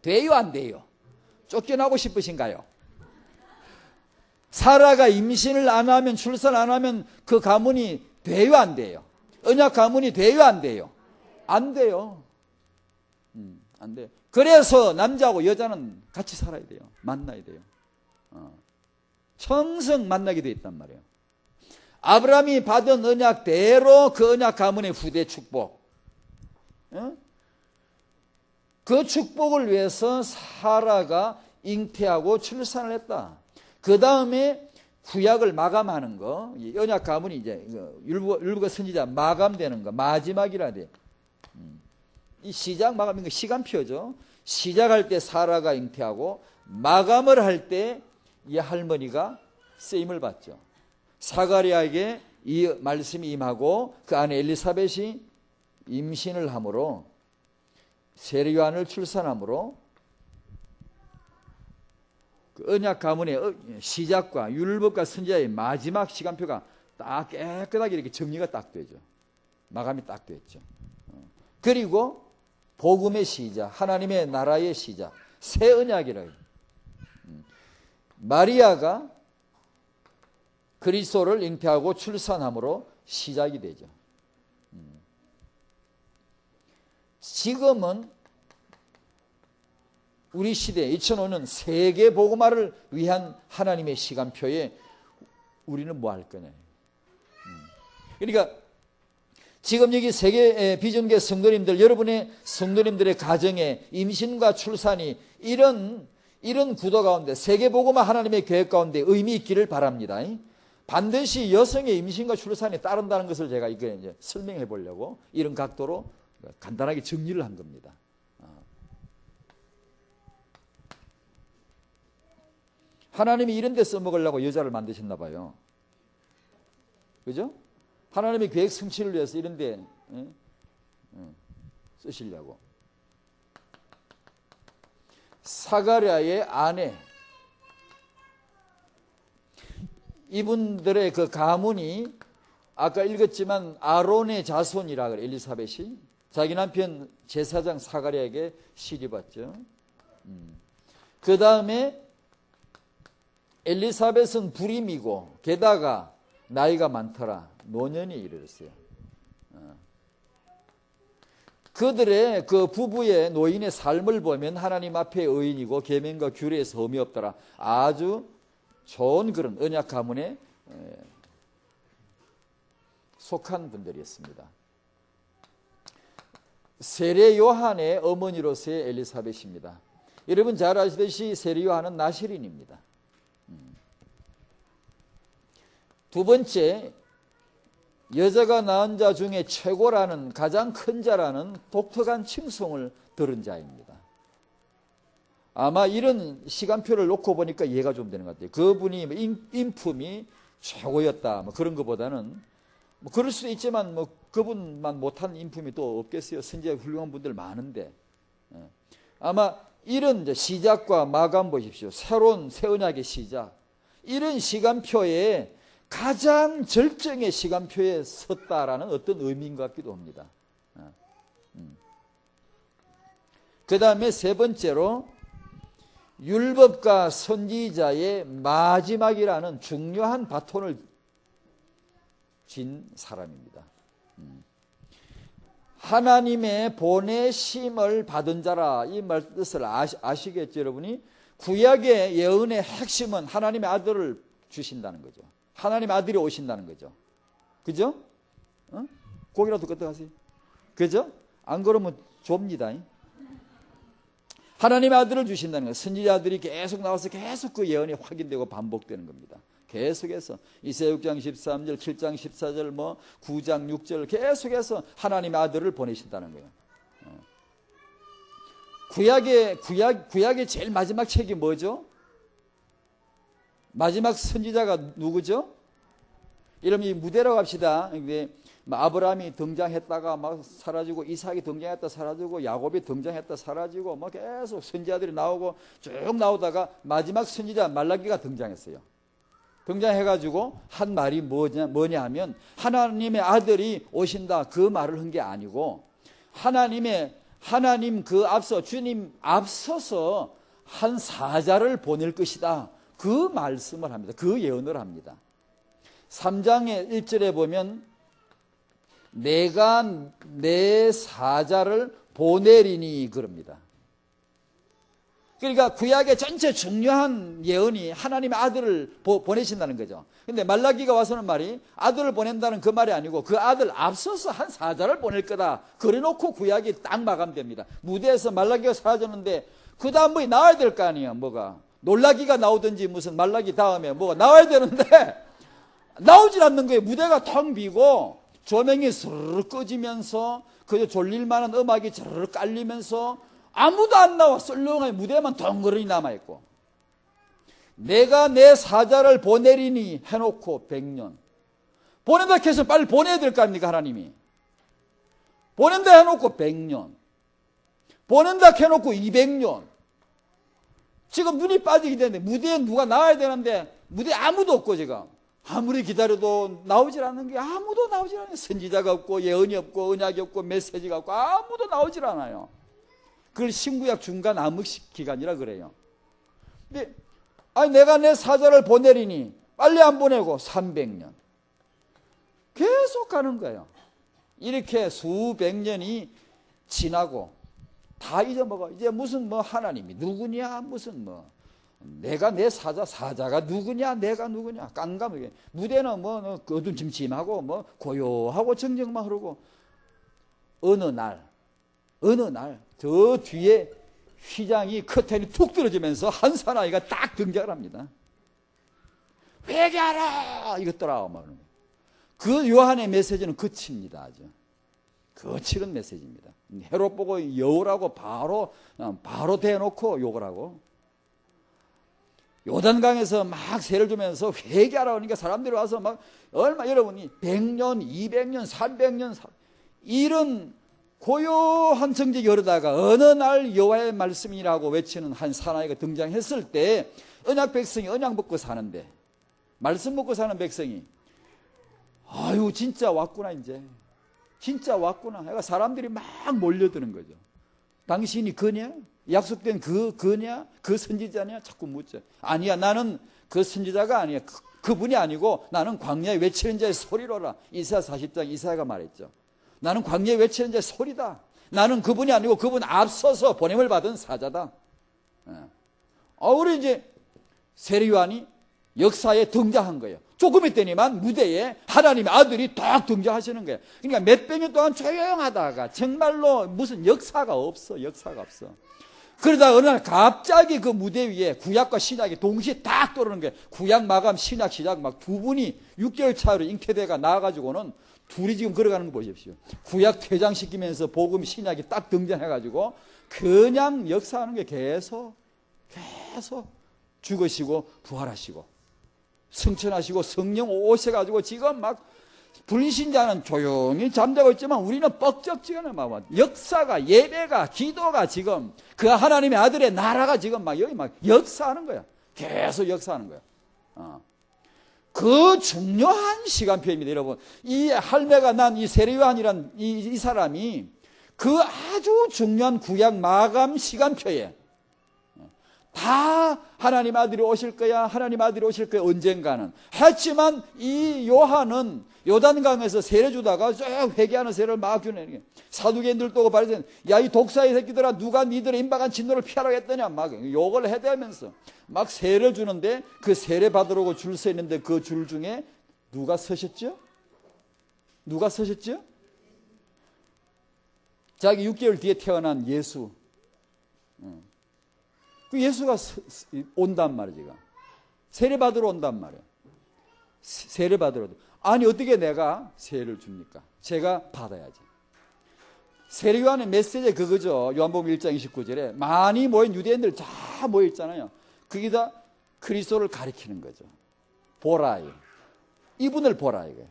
돼요, 안 돼요? 쫓겨나고 싶으신가요? 사라가 임신을 안 하면, 출산 안 하면 그 가문이 돼요, 안 돼요? 언약 가문이 돼요, 안 돼요? 안 돼요. 안 돼요. 그래서 남자하고 여자는 같이 살아야 돼요. 만나야 돼요. 청성 만나게 돼 있단 말이에요. 아브라함이 받은 언약대로 그 언약 가문의 후대 축복, 그 축복을 위해서 사라가 잉태하고 출산을 했다. 그 다음에 구약을 마감하는 거, 언약 가문이 이제 율법과 선지자 마감되는 거, 마지막이라 돼요. 이 시작 마감인 거 시간표죠. 시작할 때 사라가 잉태하고 마감을 할 때 이 할머니가 쓰임을 받죠. 사가랴에게 이 말씀이 임하고 그 안에 엘리사벳이 임신을 함으로, 세례 요한을 출산함으로 그 언약 가문의 시작과 율법과 선지자의 마지막 시간표가 딱 깨끗하게 이렇게 정리가 딱 되죠. 마감이 딱 됐죠. 그리고 복음의 시작, 하나님의 나라의 시작, 새 언약이라고. 마리아가 그리스도를 잉태하고 출산함으로 시작이 되죠. 지금은 우리 시대 2005년 세계 복음화를 위한 하나님의 시간표에 우리는 뭐 할 거냐. 그러니까 지금 여기 세계 비전계 성도님들, 여러분의 성도님들의 가정에 임신과 출산이 이런 구도 가운데, 세계 복음화 하나님의 계획 가운데 의미 있기를 바랍니다. 반드시 여성의 임신과 출산에 따른다는 것을 제가 이제 설명해 보려고 이런 각도로 간단하게 정리를 한 겁니다. 하나님이 이런 데 써먹으려고 여자를 만드셨나 봐요. 그죠? 하나님의 계획 성취를 위해서 이런 데 쓰시려고. 사가랴의 아내, 이분들의 그 가문이 아까 읽었지만 아론의 자손이라 그래. 엘리사벳이 자기 남편 제사장 사가랴에게 시집왔죠. 그 다음에 엘리사벳은 불임이고 게다가 나이가 많더라. 노년이 이르렀어요. 그들의 그 부부의 노인의 삶을 보면 하나님 앞에 의인이고 계명과 규례에 섬이 없더라. 아주 좋은 그런 언약 가문에 속한 분들이었습니다. 세례 요한의 어머니로서의 엘리사벳입니다. 여러분 잘 아시듯이 세례 요한은 나시린입니다. 두 번째, 여자가 낳은 자 중에 최고라는, 가장 큰 자라는 독특한 칭송을 들은 자입니다. 아마 이런 시간표를 놓고 보니까 이해가 좀 되는 것 같아요. 그분이 인품이 최고였다, 뭐 그런 것보다는, 뭐 그럴 수도 있지만 뭐 그분만 못한 인품이 또 없겠어요. 선지자 훌륭한 분들 많은데. 아마 이런 이제 시작과 마감 보십시오. 새로운 새 언약의 시작. 이런 시간표에 가장 절정의 시간표에 섰다라는 어떤 의미인 것 같기도 합니다. 그 다음에 세 번째로 율법과 선지자의 마지막이라는 중요한 바톤을 쥔 사람입니다. 하나님의 보내심을 받은 자라, 이 말 뜻을 아시겠죠, 여러분이? 구약의 예언의 핵심은 하나님의 아들을 주신다는 거죠. 하나님의 아들이 오신다는 거죠. 그죠? 고기라도 끄떡하세요. 그죠? 안 그러면 좁니다. 하나님의 아들을 주신다는 거예요. 선지자들이 계속 나와서 계속 그 예언이 확인되고 반복되는 겁니다. 계속해서 이사야 6장 13절, 7장 14절, 뭐 9장 6절 계속해서 하나님의 아들을 보내신다는 거예요. 구약의 제일 마지막 책이 뭐죠? 마지막 선지자가 누구죠? 이러면 무대로 갑시다. 아브라함이 등장했다가 막 사라지고, 이삭이 등장했다 사라지고, 야곱이 등장했다 사라지고, 뭐 계속 선지자들이 나오고 쭉 나오다가 마지막 선지자 말라기가 등장했어요. 등장해가지고 한 말이 뭐냐 하면, 하나님의 아들이 오신다, 그 말을 한 게 아니고, 하나님 그 앞서, 주님 앞서서 한 사자를 보낼 것이다, 그 말씀을 합니다. 그 예언을 합니다. 3장의 1절에 보면 내가 내 사자를 보내리니 그럽니다. 그러니까 구약의 전체 중요한 예언이 하나님의 아들을 보내신다는 거죠. 근데 말라기가 와서는 말이 아들을 보낸다는 그 말이 아니고 그 아들 앞서서 한 사자를 보낼 거다, 그래놓고 구약이 딱 마감됩니다. 무대에서 말라기가 사라졌는데 그 다음 뭐 나와야 될 거 아니에요. 뭐가 놀라기가 나오든지 무슨 말라기 다음에 뭐가 나와야 되는데 나오질 않는 거예요. 무대가 텅 비고 조명이 스르르 꺼지면서 그저 졸릴만한 음악이 스르르 깔리면서 아무도 안 나와. 썰렁하게 무대만 덩그러니 남아있고, 내가 내 사자를 보내리니 해놓고 100년. 보낸다 해서 빨리 보내야 될 거 아닙니까? 하나님이 보낸다 해놓고 100년, 보낸다 해놓고 200년. 지금 눈이 빠지게 되는데 무대에 누가 나와야 되는데 무대에 아무도 없고, 지금 아무리 기다려도 나오질 않는 게, 아무도 나오질 않아요. 선지자가 없고 예언이 없고 언약이 없고 메시지가 없고 아무도 나오질 않아요. 그걸 신구약 중간 암흑 기간이라 그래요. 근데 내가 내 사자를 보내리니 빨리 안 보내고 300년 계속 가는 거예요. 이렇게 수백 년이 지나고 다 잊어먹어. 이제 무슨 뭐 하나님이 누구냐, 무슨 뭐 내가 내 사자가 누구냐, 내가 누구냐, 깜깜하게 무대는 뭐 어둠짐짐하고 뭐 고요하고 정적만 흐르고, 어느 날 저 뒤에 휘장이 커튼이 툭 떨어지면서 한 사나이가 딱 등장을 합니다. 회개하라 이것더라. 그 요한의 메시지는 거칩니다. 아주 거칠은 메시지입니다. 헤롯 보고 여우라고 바로 대놓고 욕을 하고, 요단강에서 막 세를 주면서 회개하라 그러니까 사람들이 와서 막 여러분이 100년, 200년, 300년 이런 고요한 정적이 흐르다가 어느 날 여호와의 말씀이라고 외치는 한 사나이가 등장했을 때, 언약 백성이 언약 먹고 사는데, 말씀 먹고 사는 백성이 아유 진짜 왔구나, 이제 진짜 왔구나 해가 사람들이 막 몰려드는 거죠. 당신이 그냐? 약속된 그냐? 그 선지자냐? 자꾸 묻죠. 아니야, 나는 그 선지자가 아니야. 그분이 아니고 나는 광야에 외치는 자의 소리로라. 이사야 40장 이사야가 말했죠. 나는 광야에 외치는 자의 소리다. 나는 그분이 아니고 그분 앞서서 보냄을 받은 사자다. 우리 이제 세례 요한이 역사에 등장한 거예요. 조금 있더니만 무대에 하나님의 아들이 딱 등장하시는 거예요. 그러니까 몇백 년 동안 조용하다가 정말로 무슨 역사가 없어. 그러다 어느 날 갑자기 그 무대 위에 구약과 신약이 동시에 딱 떠오르는 거예요. 구약 마감, 신약 시작 막 두 분이 6개월 차이로 잉태대가 나와가지고는 둘이 지금 걸어가는 거 보십시오. 구약 퇴장시키면서 복음, 신약이 딱 등장해가지고 그냥 역사하는 게 계속 죽으시고 부활하시고 승천하시고 성령 오셔가지고 지금 막 불신자는 조용히 잠자고 있지만 우리는 뻑적지근한 막 역사가, 예배가, 기도가 지금 그 하나님의 아들의 나라가 지금 막 여기 막 역사하는 거야. 계속 역사하는 거야. 그 중요한 시간표입니다, 여러분. 이 할매가 난 이 세례요한이란 이 사람이 그 아주 중요한 구약 마감 시간표에 다 하나님 아들이 오실 거야, 하나님 아들이 오실 거야, 언젠가는. 했지만 이 요한은 요단강에서 세례 주다가 쭉 회개하는 세례를 막 주는 게 사두개인들도 오고 바리새인, 야, 이 독사의 새끼들아, 누가 니들의 임박한 진노를 피하라고 했더냐, 막 욕을 해대면서 막 세례를 주는데 그 세례 받으려고 줄 서 있는데 그 줄 중에 누가 서셨죠? 누가 서셨죠? 자기 6개월 뒤에 태어난 예수. 그 예수가 온단 말이야, 지금. 세례 받으러 온단 말이야. 세례 받으러. 아니, 어떻게 내가 세례를 줍니까? 제가 받아야지. 세례 요한의 메시지 그거죠. 요한복음 1장 29절에 많이 모인 유대인들 다 모여있잖아요. 거기다 그리스도를 가리키는 거죠. 보라. 이분을 보라 이거예요.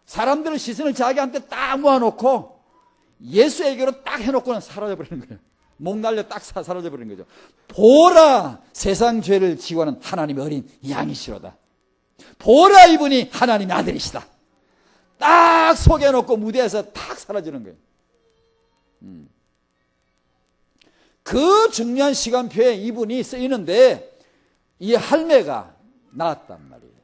사람들의 시선을 자기한테 딱 모아놓고 예수에게로 딱 해놓고는 사라져버리는 거예요. 목 날려 딱 사라져버리는 거죠. 보라, 세상 죄를 지고하는 하나님의 어린 양이시로다. 보라, 이분이 하나님의 아들이시다. 딱 속여놓고 무대에서 딱 사라지는 거예요. 그 중요한 시간표에 이분이 쓰이는데 이 할매가 나왔단 말이에요.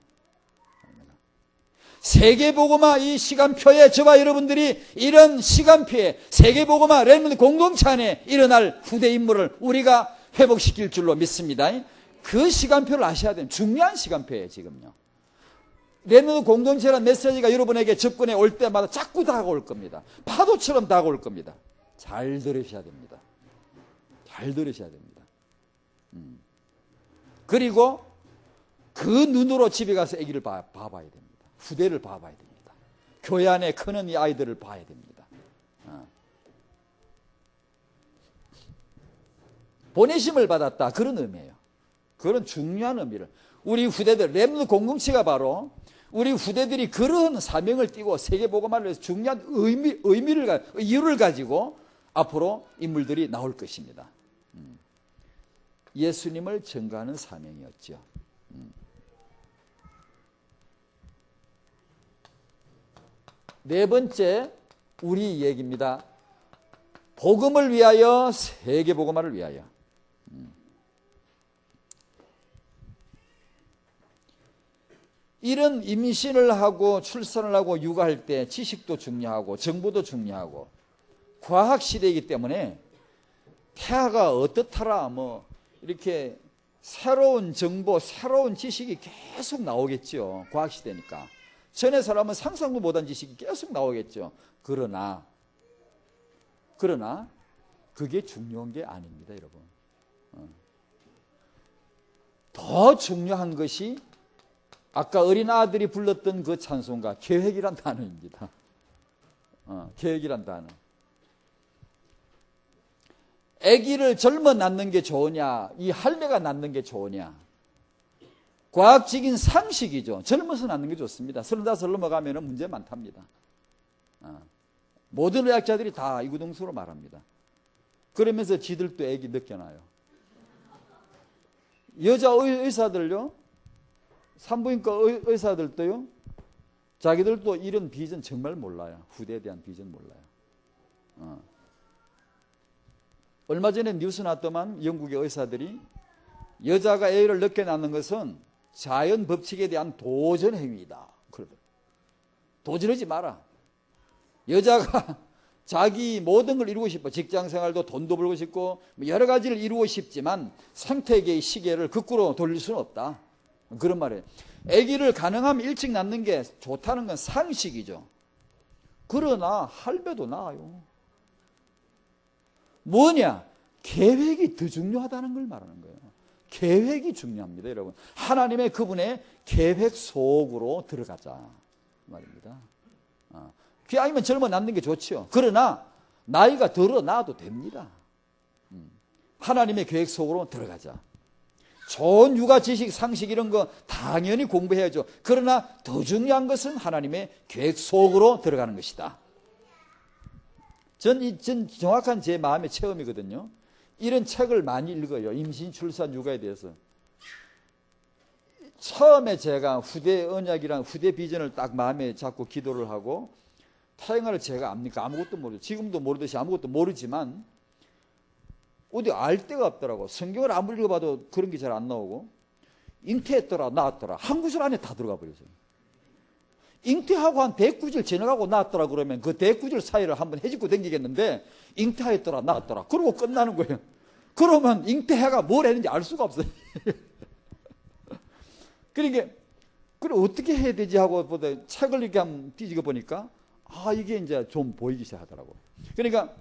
세계복음화 이 시간표에 저와 여러분들이 이런 시간표에 세계복음화 렘넌트 공동체 안에 일어날 후대 인물을 우리가 회복시킬 줄로 믿습니다. 그 시간표를 아셔야 돼요. 중요한 시간표예요, 지금요. 렘넌트 공동체라는 메시지가 여러분에게 접근해 올 때마다 자꾸 다가올 겁니다. 파도처럼 다가올 겁니다. 잘 들으셔야 됩니다. 잘 들으셔야 됩니다. 그리고 그 눈으로 집에 가서 아기를 봐봐야 됩니다. 후대를 봐봐야 됩니다. 교회 안에 크는 이 아이들을 봐야 됩니다. 보내심을 받았다, 그런 의미예요. 그런 중요한 의미를 우리 후대들, 렘넌트 공동체가 바로 우리 후대들이 그런 사명을 띠고 세계복음화를 위해서 중요한 이유를 가지고 앞으로 인물들이 나올 것입니다. 예수님을 증거하는 사명이었죠. 네 번째 우리 얘기입니다. 복음을 위하여, 세계복음화를 위하여. 이런 임신을 하고 출산을 하고 육아할 때 지식도 중요하고 정보도 중요하고 과학시대이기 때문에 태아가 어떻더라 뭐 이렇게 새로운 정보, 새로운 지식이 계속 나오겠죠. 과학시대니까. 전에 사람은 상상도 못한 지식이 계속 나오겠죠. 그러나 그게 중요한 게 아닙니다, 여러분. 더 중요한 것이 아까 어린아들이 불렀던 그 찬송가, 계획이란 단어입니다. 계획이란 단어. 아기를 젊어 낳는 게 좋으냐, 이 할매가 낳는 게 좋으냐. 과학적인 상식이죠. 젊어서 낳는 게 좋습니다. 35살 넘어가면 문제 많답니다. 모든 의학자들이 다 이구동성으로 말합니다. 그러면서 지들도 아기 늦게 낳아요. 여자 의사들요, 산부인과 의사들도요, 자기들도 이런 비전 정말 몰라요. 후대에 대한 비전 몰라요. 얼마 전에 뉴스 났더만 영국의 의사들이 여자가 애를 늦게 낳는 것은 자연 법칙에 대한 도전 행위이다. 그러더라고요. 도전하지 마라. 여자가 자기 모든 걸 이루고 싶어. 직장 생활도 돈도 벌고 싶고 여러 가지를 이루고 싶지만 생태계의 시계를 거꾸로 돌릴 수는 없다. 그런 말이에요. 아기를 가능하면 일찍 낳는 게 좋다는 건 상식이죠. 그러나 할배도 나아요. 뭐냐? 계획이 더 중요하다는 걸 말하는 거예요. 계획이 중요합니다, 여러분. 하나님의 그분의 계획 속으로 들어가자 말입니다. 아니면 젊어 남는 게 좋죠. 그러나 나이가 들어나도 됩니다. 하나님의 계획 속으로 들어가자. 좋은 육아 지식, 상식 이런 거 당연히 공부해야죠. 그러나 더 중요한 것은 하나님의 계획 속으로 들어가는 것이다. 전 정확한 제 마음의 체험이거든요. 이런 책을 많이 읽어요. 임신, 출산, 육아에 대해서. 처음에 제가 후대 언약이랑 후대 비전을 딱 마음에 잡고 기도를 하고 태영아를 제가 압니까? 아무것도 모르죠. 지금도 모르듯이 아무것도 모르지만 어디 알 데가 없더라고. 성경을 아무리 읽어봐도 그런 게 잘 안 나오고 잉태했더라 나왔더라 한 구절 안에 다 들어가 버렸어요. 잉태하고 한 109절 지나가고 나왔더라 그러면 그 109절 사이를 한번 해집고 댕기겠는데 잉태했더라 나왔더라 그러고 끝나는 거예요. 그러면 잉태해가 뭘 했는지 알 수가 없어요. 그러니까 그래 어떻게 해야 되지 하고 보다 책을 이렇게 한번 뒤지고 보니까 이게 이제 좀 보이기 시작하더라고. 그러니까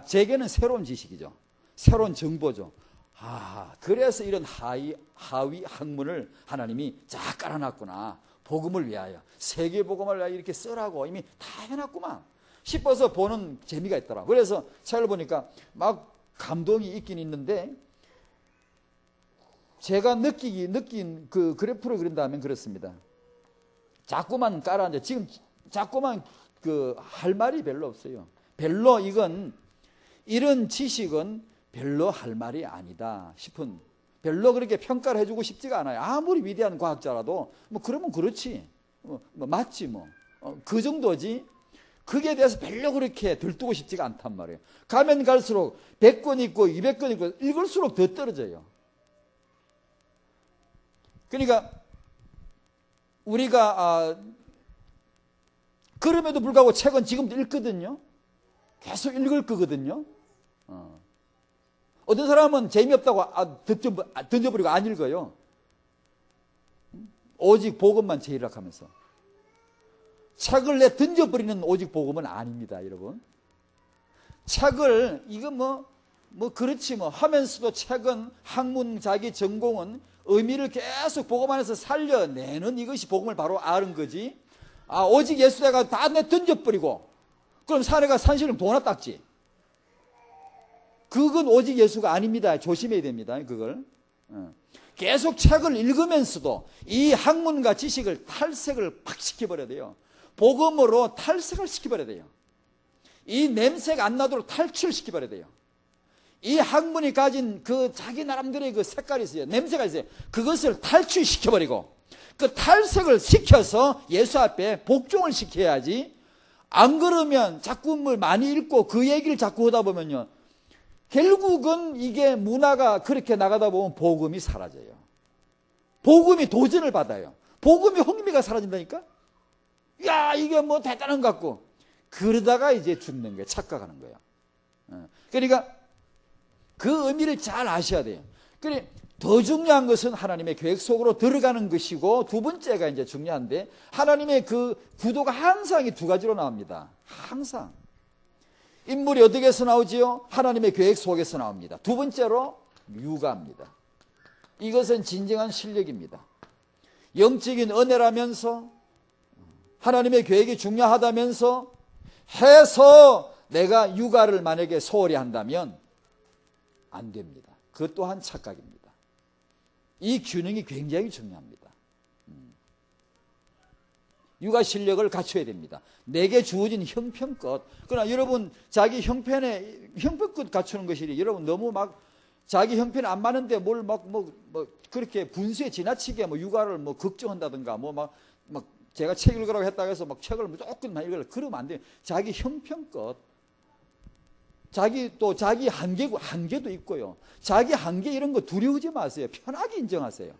제게는 새로운 지식이죠. 새로운 정보죠. 그래서 이런 하위 학문을 하나님이 쫙 깔아놨구나. 복음을 위하여, 세계 복음을 위하여 이렇게 쓰라고 이미 다 해놨구만 싶어서 보는 재미가 있더라. 그래서 책을 보니까 막 감동이 있긴 있는데 제가 느낀 그 그래프를 그린다면 그렇습니다. 자꾸만 깔아앉아. 지금 자꾸만 할 말이 별로 없어요. 별로 이런 지식은 별로 할 말이 아니다 싶은, 별로 그렇게 평가를 해주고 싶지가 않아요. 아무리 위대한 과학자라도 그러면 그렇지, 맞지 그 정도지. 그게 대해서 별로 그렇게 들뜨고 싶지가 않단 말이에요. 가면 갈수록 100권 있고 200권 있고 읽을수록 더 떨어져요. 그러니까 우리가 그럼에도 불구하고 책은 지금도 읽거든요. 계속 읽을 거거든요. 어떤 사람은 재미없다고 던져버리고 안 읽어요. 오직 복음만 제일락하면서. 책을 던져버리는 오직 복음은 아닙니다, 여러분. 책을 그렇지 하면서도 책은 학문 자기 전공은 의미를 계속 복음 안에서 살려내는 이것이 복음을 바로 아는 거지. 오직 예수가 다 던져버리고 그럼 사내가 산신을 도나 닦지. 그건 오직 예수가 아닙니다. 조심해야 됩니다. 그걸. 계속 책을 읽으면서도 이 학문과 지식을 탈색을 팍 시켜버려야 돼요. 복음으로 탈색을 시켜버려야 돼요. 이 냄새가 안 나도록 탈출시켜버려야 돼요. 이 학문이 가진 그 자기 나름대로의 그 색깔이 있어요. 냄새가 있어요. 그것을 탈출시켜버리고 그 탈색을 시켜서 예수 앞에 복종을 시켜야지. 안 그러면 자꾸 많이 읽고 그 얘기를 자꾸 하다 보면요. 결국은 이게 문화가 그렇게 나가다 보면 복음이 사라져요. 복음이 도전을 받아요. 복음이 흥미가 사라진다니까? 야, 이게 대단한 것 같고. 그러다가 이제 죽는 거예요. 착각하는 거예요. 그러니까 그 의미를 잘 아셔야 돼요. 그래, 더 중요한 것은 하나님의 계획 속으로 들어가는 것이고, 두 번째가 이제 중요한데, 하나님의 그 구도가 항상 이 두 가지로 나옵니다. 항상. 인물이 어디에서 나오지요? 하나님의 계획 속에서 나옵니다. 두 번째로 육아입니다. 이것은 진정한 실력입니다. 영적인 은혜라면서 하나님의 계획이 중요하다면서 해서 내가 육아를 만약에 소홀히 한다면 안 됩니다. 그것 또한 착각입니다. 이 균형이 굉장히 중요합니다. 육아 실력을 갖춰야 됩니다. 내게 주어진 형편껏. 그러나 여러분 자기 형편껏 갖추는 것이 여러분 너무 자기 형편에 안 맞는데 뭘 그렇게 분수에 지나치게 육아를 걱정한다든가 제가 책 읽으라고 했다고 해서 책을 무조건 읽으라 그러면 안 돼요. 자기 형편껏. 자기 한계도 있고요. 자기 한계 이런 거 두려우지 마세요. 편하게 인정하세요.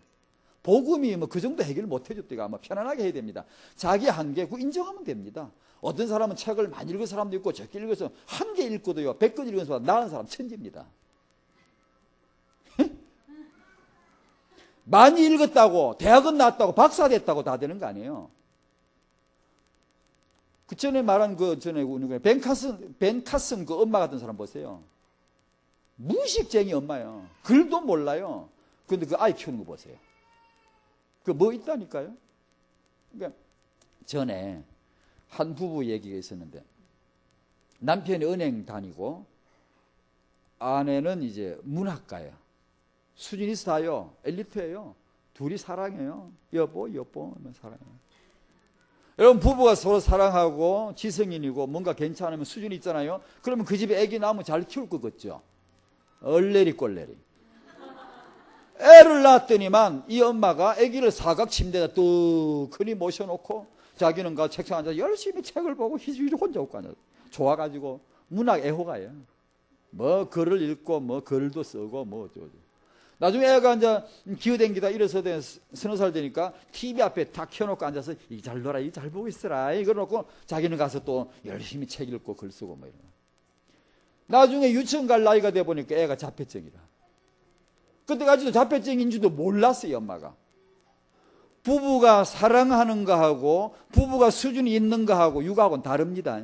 복음이 그 정도 해결 못 해줬다가 편안하게 해야 됩니다. 자기 한계 인정하면 됩니다. 어떤 사람은 책을 많이 읽은 사람도 있고 적게 읽어서 한 개 읽고도요 100권 읽은 사람 나은 사람 천지입니다. 많이 읽었다고 대학은 나왔다고 박사 됐다고 다 되는 거 아니에요. 그 전에 말한 벤 카슨 그 엄마 같은 사람 보세요. 무식쟁이 엄마예요. 글도 몰라요. 근데 그 아이 키우는 거 보세요. 그 뭐 있다니까요. 그러니까 전에 한 부부 얘기가 있었는데, 남편이 은행 다니고 아내는 이제 문학가야. 수준이 있어요. 엘리트예요. 둘이 사랑해요. 여보 사랑해요. 여러분, 부부가 서로 사랑하고 지성인이고 뭔가 괜찮으면 수준이 있잖아요. 그러면 그 집에 애기 나오면 잘 키울 것 같죠. 얼레리 꼴레리. 애를 낳았더니만 이 엄마가 애기를 사각 침대에다 뚝하니 모셔놓고 자기는 가 책상 앉아서 열심히 책을 보고 희주희주 혼자 웃고 앉아서 좋아가지고 문학 애호가예요. 뭐 글을 읽고 뭐 글도 쓰고 뭐 어쩌고. 나중에 애가 이제 기어댕기다 일어서 서너 살 되니까 TV 앞에 다 켜놓고 앉아서 이 잘 놀아, 이 잘 보고 있어라 이거 놓고 자기는 가서 또 열심히 책 읽고 글 쓰고 뭐 이런. 나중에 유치원 갈 나이가 돼 보니까 애가 자폐증이라. 그때까지도 자폐증인 줄도 몰랐어요. 엄마가. 부부가 사랑하는 거하고 부부가 수준이 있는 거하고 육아하고는 다릅니다.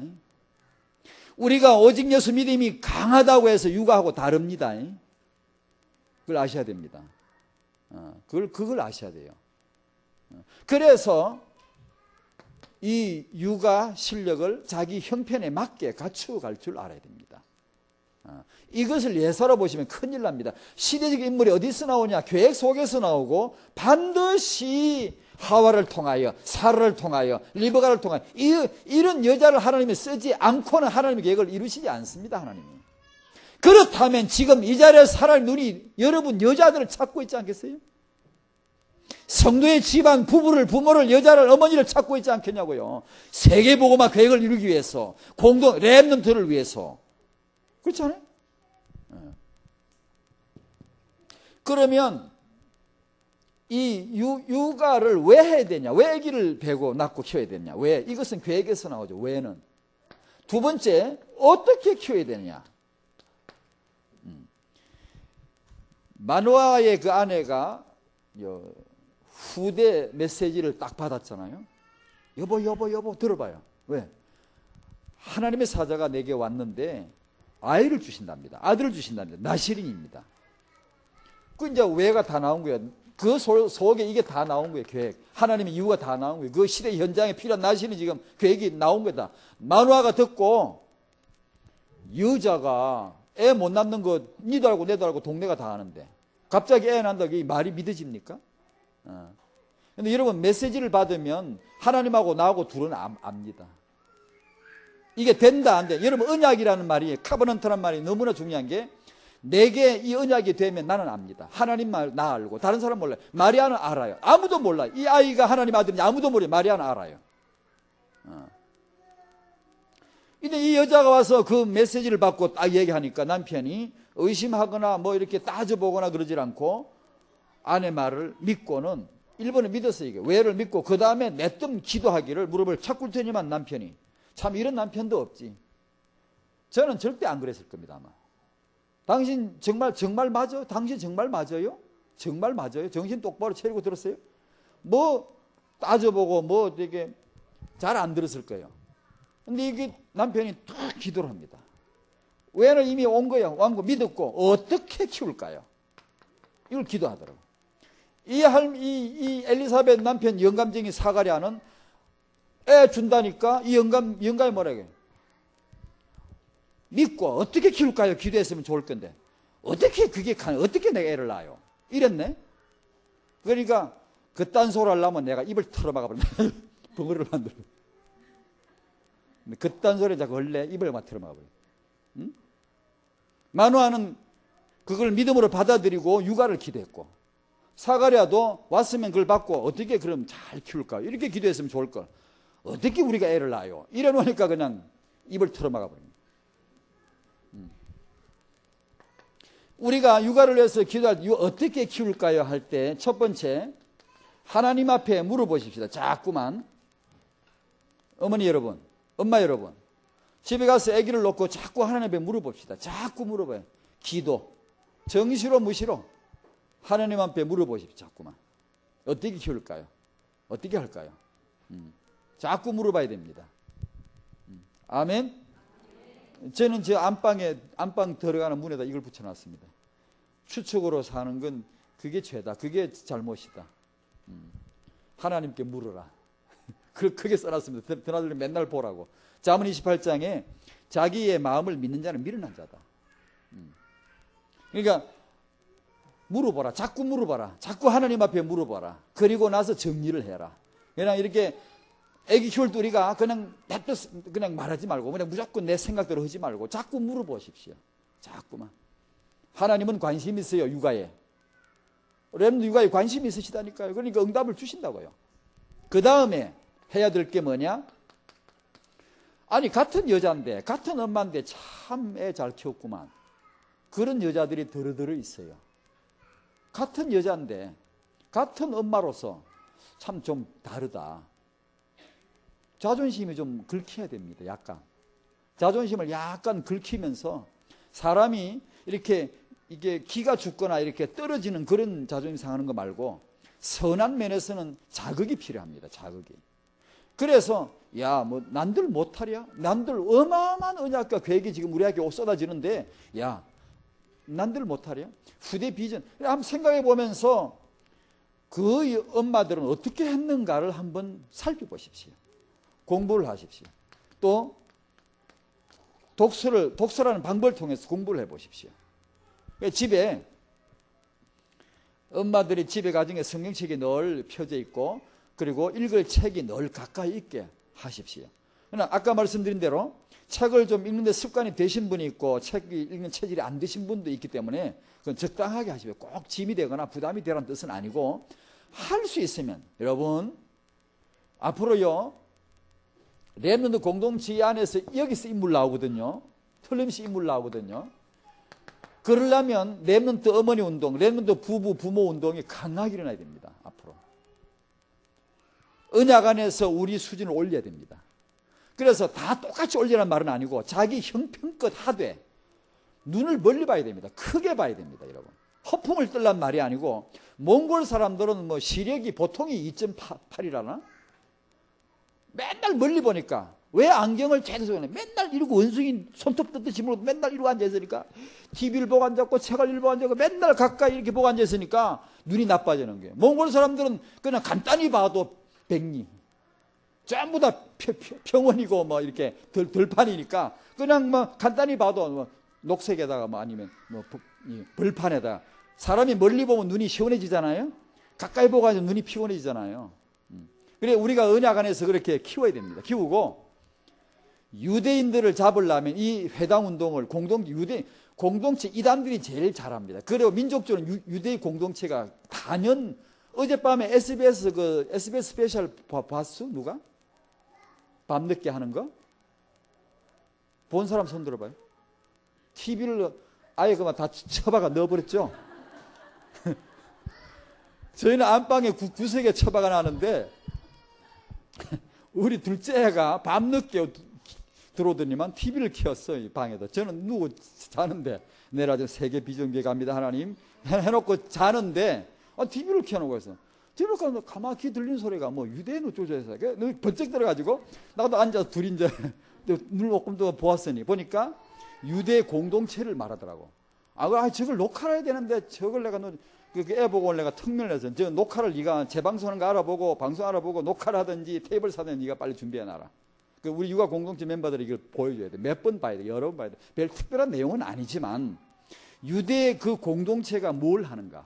우리가 오직 예수 믿음이 강하다고 해서 육아하고 다릅니다. 그걸 아셔야 됩니다. 그걸 아셔야 돼요. 그래서 이 육아 실력을 자기 형편에 맞게 갖추어 갈 줄 알아야 됩니다. 이것을 예사로 보시면 큰일 납니다. 시대적 인물이 어디서 나오냐? 계획 속에서 나오고 반드시 하와를 통하여, 사라를 통하여, 리브가를 통하여 이런 여자를 하나님이 쓰지 않고는 하나님의 계획을 이루시지 않습니다. 하나님이. 그렇다면 지금 이 자리에 살아갈 눈이 여러분 여자들을 찾고 있지 않겠어요? 성도의 집안, 부모를, 여자를, 어머니를 찾고 있지 않겠냐고요. 세계복음화 계획을 이루기 위해서, 공동 렘넌트를 위해서. 그렇지 않아요? 그러면 이 육아를 왜 해야 되냐? 왜 아기를 배고 낳고 키워야 되냐? 왜? 이것은 계획에서 나오죠. 왜는. 두 번째, 어떻게 키워야 되느냐? 마노아의 그 아내가 후대 메시지를 딱 받았잖아요. 여보 들어봐요. 왜? 하나님의 사자가 내게 왔는데 아이를 주신답니다. 아들을 주신답니다. 나실인입니다. 그 이제 왜가 다 나온 거예요. 그 속에 이게 다 나온 거예요. 계획. 하나님의 이유가 다 나온 거예요. 그 시대 현장에 필요한 나실이 지금 계획이 나온 거다. 마노아가 듣고 여자가 애 못 낳는 거 니도 알고 내도 알고 동네가 다 아는데 갑자기 애 낳는다고 이 말이 믿어집니까? 근데 여러분 메시지를 받으면 하나님하고 나하고 둘은 압니다. 이게 된다 안 돼. 여러분 언약이라는 말이 카버넌트란 말이 너무나 중요한 게 내게 이 언약이 되면 나는 압니다. 하나님 말 나 알고 다른 사람 몰라요. 마리아는 알아요. 아무도 몰라요. 이 아이가 하나님 아들인지 아무도 몰라요. 마리아는 알아요. 근데 이 여자가 와서 그 메시지를 받고 딱 얘기하니까 남편이 의심하거나 뭐 이렇게 따져보거나 그러질 않고 아내 말을 믿고는 1번을 믿었어요. 이게 왜를 믿고 그 다음에 내뜸 기도하기를 무릎을 착 꿇더니만 남편이 참 이런 남편도 없지. 저는 절대 안 그랬을 겁니다. 아마. 당신 정말 맞아? 당신 정말 맞아요? 정말 맞아요? 정신 똑바로 차리고 들었어요? 뭐 따져보고 뭐 되게 잘 안 들었을 거예요. 근데 이게 남편이 탁 기도를 합니다. 왜는 이미 온 거야. 왕고 믿었고 어떻게 키울까요? 이걸 기도하더라고. 이 엘리사벳 남편 영감쟁이 사가랴는 애 준다니까 이 영감이 뭐라고 해요? 믿고 어떻게 키울까요? 기도했으면 좋을 건데 어떻게 어떻게 내가 애를 낳아요? 이랬네. 그러니까 그딴 소리 하려면 내가 입을 털어막아버린다. 벙어리를 만들어. 그딴 소리 자꾸 원래 입을 막 털어막아버려. 응? 마누아는 그걸 믿음으로 받아들이고 육아를 기도했고 사가랴도 왔으면 그걸 받고 어떻게 그럼 잘 키울까? 이렇게 기도했으면 좋을 걸. 어떻게 우리가 애를 낳아요? 이래 놓으니까 그냥 입을 털어막아버립니다. 우리가 육아를 위해서 기도할 때 어떻게 키울까요? 할 때 첫 번째 하나님 앞에 물어보십시다. 자꾸만 어머니 여러분, 엄마 여러분 집에 가서 아기를 놓고 자꾸 하나님 앞에 물어봅시다. 자꾸 물어봐요. 기도 정시로 무시로 하나님 앞에 물어보십시오. 자꾸만 어떻게 키울까요? 어떻게 할까요? 자꾸 물어봐야 됩니다. 아멘. 저는 저 안방 들어가는 문에다 이걸 붙여놨습니다. 추측으로 사는 건 그게 죄다. 그게 잘못이다. 하나님께 물어라. 그렇게 써놨습니다. 드나들이 맨날 보라고. 잠언 28장에 자기의 마음을 믿는 자는 미련한 자다. 그러니까 물어봐라. 자꾸 물어봐라. 자꾸 하나님 앞에 물어봐라. 그리고 나서 정리를 해라. 그냥 이렇게 애기 키울 때 우리가 그냥 말하지 말고 그냥 무조건 내 생각대로 하지 말고 자꾸 물어보십시오. 자꾸만. 하나님은 관심 있어요. 육아에. 렘넌트 육아에 관심이 있으시다니까요. 그러니까 응답을 주신다고요. 그 다음에 해야 될 게 뭐냐? 아니 같은 여자인데 같은 엄마인데 참 애 잘 키웠구만. 그런 여자들이 더러더러 있어요. 같은 여자인데 같은 엄마로서 참 좀 다르다. 자존심이 좀 긁혀야 됩니다. 약간. 자존심을 약간 긁히면서 사람이 이렇게 이게 기가 죽거나 이렇게 떨어지는 그런 자존심 상하는 거 말고 선한 면에서는 자극이 필요합니다. 자극이. 그래서 야, 뭐 남들 못하랴? 남들 어마어마한 언약과 계획이 지금 우리 학교에 쏟아지는데 야, 남들 못하랴? 후대 비전. 한번 생각해 보면서 그 엄마들은 어떻게 했는가를 한번 살펴보십시오. 공부를 하십시오. 또 독서라는 방법을 통해서 공부를 해보십시오. 집에 엄마들이 집에 가정에 성경책이 늘 펴져 있고 그리고 읽을 책이 늘 가까이 있게 하십시오. 그러나 아까 말씀드린 대로 책을 좀 읽는 데 습관이 되신 분이 있고 책 읽는 체질이 안 되신 분도 있기 때문에 그건 적당하게 하십시오. 꼭 짐이 되거나 부담이 되라는 뜻은 아니고 할 수 있으면 여러분 앞으로요 렘넌트 공동체 안에서 여기서 인물 나오거든요. 틀림없이 인물 나오거든요. 그러려면 렘넌트 어머니 운동, 렘넌트 부모 운동이 강하게 일어나야 됩니다. 앞으로. 언약 안에서 우리 수준을 올려야 됩니다. 그래서 다 똑같이 올리라는 말은 아니고 자기 형편껏 하되 눈을 멀리 봐야 됩니다. 크게 봐야 됩니다. 여러분. 허풍을 떨란 말이 아니고 몽골 사람들은 뭐 시력이 보통이 2.8이라나? 맨날 멀리 보니까 왜 안경을 제대로 쓰냐? 맨날 이러고 원숭이 손톱 뜯듯이 물고 맨날 이러고 앉아있으니까 TV를 보고 앉았고 책을 읽고 앉았고 맨날 가까이 이렇게 보고 앉아있으니까 눈이 나빠지는 거예요. 몽골 사람들은 그냥 간단히 봐도 백리 전부 다 평원이고 뭐 이렇게 들판이니까 그냥 뭐 간단히 봐도 뭐 녹색에다가 뭐 아니면 뭐 벌판에다가 사람이 멀리 보면 눈이 시원해지잖아요. 가까이 보고 앉으면 눈이 피곤해지잖아요. 그래 우리가 언약 안에서 그렇게 키워야 됩니다. 키우고 유대인들을 잡으려면 이 회당 운동을 공동체 이단들이 제일 잘합니다. 그리고 민족적으로 유대인 공동체가 단연 어젯밤에 SBS 스페셜 봤어? 누가? 밤늦게 하는 거? 본 사람 손 들어봐요. TV를 아예 그만 다 처박아 넣어버렸죠. 저희는 안방에 구석에 처박아 놨는데 우리 둘째 애가 밤늦게 들어오더니만 TV를 켰어요. 방에다. 저는 누구 자는데 내일 아주 세계 비전교회 갑니다 하나님 해놓고 자는데 TV를 켜놓고 있어. TV를 켜놓고 가만히 귀 들리는 소리가 뭐 유대인 어쩌고저쩌고 해서 번쩍 들어가지고 나도 앉아서 둘이 이제 눈을 조금 더 보았으니 보니까 유대 공동체를 말하더라고. 저걸 녹화를 해야 되는데 저걸 내가 애 보고 내가 턱면을 해서 저 녹화를 네가 재방송하는 거 알아보고 방송 알아보고 녹화를 하든지 테이블 사든지 네가 빨리 준비해놔라. 우리 육아 공동체 멤버들이 이걸 보여줘야 돼. 몇 번 봐야 돼. 여러 번 봐야 돼. 별 특별한 내용은 아니지만 유대의 그 공동체가 뭘 하는가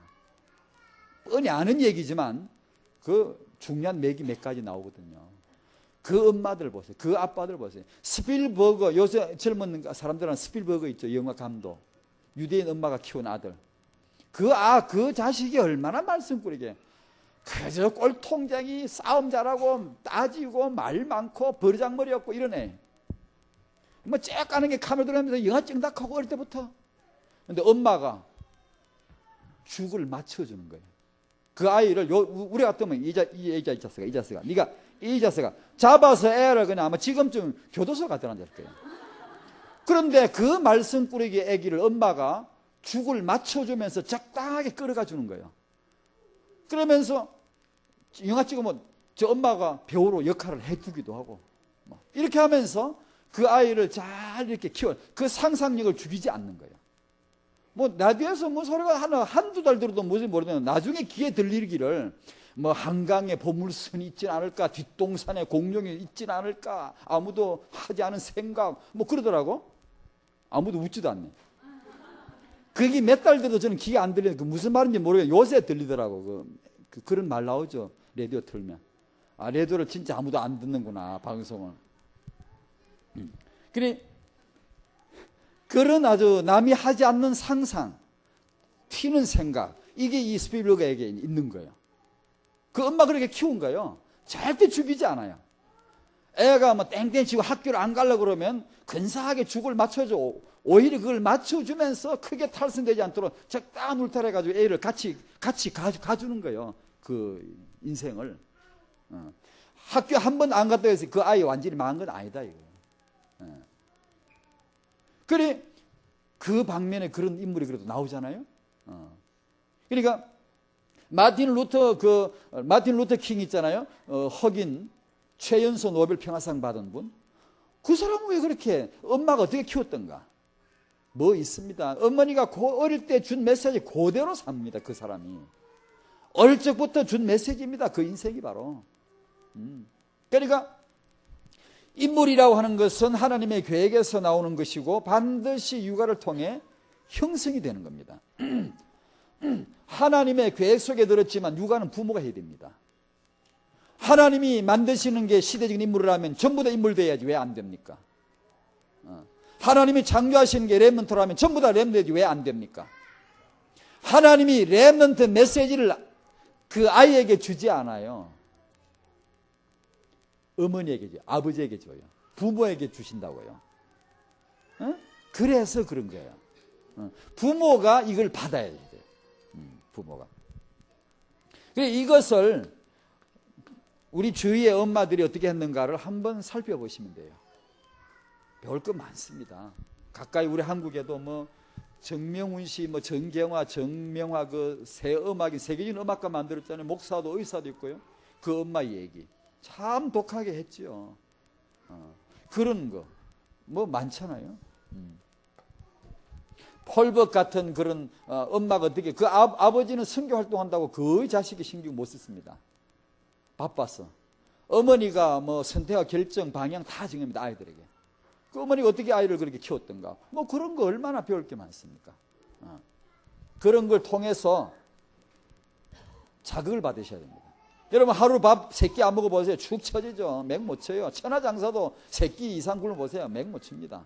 뻔히 아는 얘기지만 그 중요한 맥이 몇 가지 나오거든요. 그 엄마들 보세요. 그 아빠들 보세요. 스필버거 요새 젊은 사람들은 스필버거 있죠. 영화 감독. 유대인 엄마가 키운 아들. 그 자식이 얼마나 말썽꾸리게. 그저 꼴통쟁이 싸움 잘하고 따지고 말 많고 버르장머리 없고 이러네. 뭐 쫙 가는 게 카메라 들어가면서 영화 찡닥하고 어릴 때부터. 근데 엄마가 죽을 맞춰주는 거예요. 그 아이를 우리 같으면 이 자식아 네가 이 자식아 잡아서 애를 그냥 아마 지금쯤 교도소 갖다 놨을 거예요. 그런데 그 말썽꾸러기 애기를 엄마가 죽을 맞춰주면서 적당하게 끌어가 주는 거예요. 그러면서 영화 찍으면 저 엄마가 배우로 역할을 해주기도 하고 이렇게 하면서 그 아이를 잘 이렇게 키워, 그 상상력을 죽이지 않는 거예요. 뭐 라디오에서 뭐 소리가 한두 달 들어도 뭔지 모르겠는데 나중에 귀에 들리기를 뭐 한강에 보물선이 있진 않을까, 뒷동산에 공룡이 있진 않을까, 아무도 하지 않은 생각 뭐 그러더라고. 아무도 웃지도 않네. 그게 몇 달 돼도 저는 귀에 안 들리는 그 무슨 말인지 모르겠어요. 요새 들리더라고. 그런 말 나오죠. 라디오 틀면. 아, 라디오를 진짜 아무도 안 듣는구나, 방송을. 그래, 그런 아주 남이 하지 않는 상상, 튀는 생각, 이게 이 스필버그에게 있는 거예요. 그 엄마 그렇게 키운 거예요. 절대 죽이지 않아요. 애가 뭐 땡땡 치고 학교를 안 가려고 그러면 근사하게 죽을 맞춰줘. 오히려 그걸 맞춰주면서 크게 탈선되지 않도록 적당한 울타리해가지고 애를 같이 가주는 거예요. 그 인생을. 학교 한 번 안 갔다 해서 그 아이 완전히 망한 건 아니다, 이거. 그래, 그 방면에 그런 인물이 그래도 나오잖아요. 그러니까, 마틴 루터 킹 있잖아요. 흑인, 최연소 노벨 평화상 받은 분. 그 사람은 왜 그렇게, 엄마가 어떻게 키웠던가? 뭐 있습니다. 어머니가 어릴 때 준 메시지 그대로 삽니다, 그 사람이. 어릴 적부터 준 메시지입니다, 그 인생이 바로. 그러니까, 인물이라고 하는 것은 하나님의 계획에서 나오는 것이고 반드시 육아를 통해 형성이 되는 겁니다. 하나님의 계획 속에 들었지만 육아는 부모가 해야 됩니다. 하나님이 만드시는 게 시대적인 인물이라면 전부 다 인물 돼야지 왜 안 됩니까? 하나님이 창조하시는 게 렘넌트라면 전부 다 렘넌트지 왜 안 됩니까? 하나님이 렘넌트 메시지를 그 아이에게 주지 않아요. 어머니에게 줘요. 아버지에게 줘요. 부모에게 주신다고요. 그래서 그런 거예요. 부모가 이걸 받아야 돼요. 부모가. 그래서 이것을 우리 주위의 엄마들이 어떻게 했는가를 한번 살펴보시면 돼요. 배울 거 많습니다. 가까이 우리 한국에도 뭐 정명훈 씨, 뭐 정경화, 정명화 그 새 음악인 세계적인 음악가 만들었잖아요. 목사도 의사도 있고요. 그 엄마 얘기. 참 독하게 했죠. 그런 거 뭐 많잖아요. 폴벅 같은 그런 엄마가 어떻게 그 아버지는 선교 활동한다고 거의 자식이 신경 못 썼습니다. 바빠서. 어머니가 뭐 선택과 결정 방향 다 정합니다, 아이들에게. 그 어머니가 어떻게 아이를 그렇게 키웠던가. 뭐 그런 거 얼마나 배울 게 많습니까? 그런 걸 통해서 자극을 받으셔야 됩니다. 여러분 하루 밥 3끼 안 먹어보세요. 축 처지죠. 맥 못 쳐요. 천하장사도 3끼 이상 굶어보세요. 맥 못 칩니다.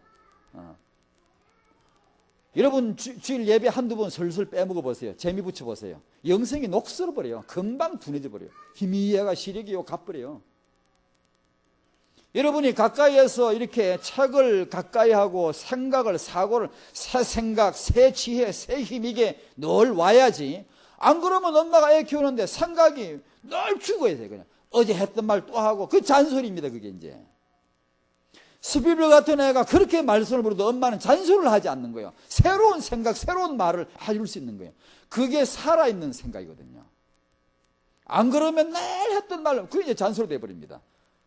여러분 주일 예배 한두 번 슬슬 빼먹어보세요. 재미 붙여보세요. 영성이 녹슬어버려요. 금방 둔해져 버려요. 희미해가 시력이 가버려요. 여러분이 가까이에서 이렇게 책을 가까이 하고 생각을 사고를 새 생각, 새 지혜, 새 힘이게 늘 와야지. 안 그러면 엄마가 애 키우는데 생각이 늘 죽어야 돼요. 그냥 어제 했던 말 또 하고 그 잔소리입니다. 그게 이제 스피블 같은 애가 그렇게 말씀을 부르도 엄마는 잔소리를 하지 않는 거예요. 새로운 생각, 새로운 말을 해줄 수 있는 거예요. 그게 살아있는 생각이거든요. 안 그러면 늘 했던 말 그게 이제 잔소리 돼버립니다.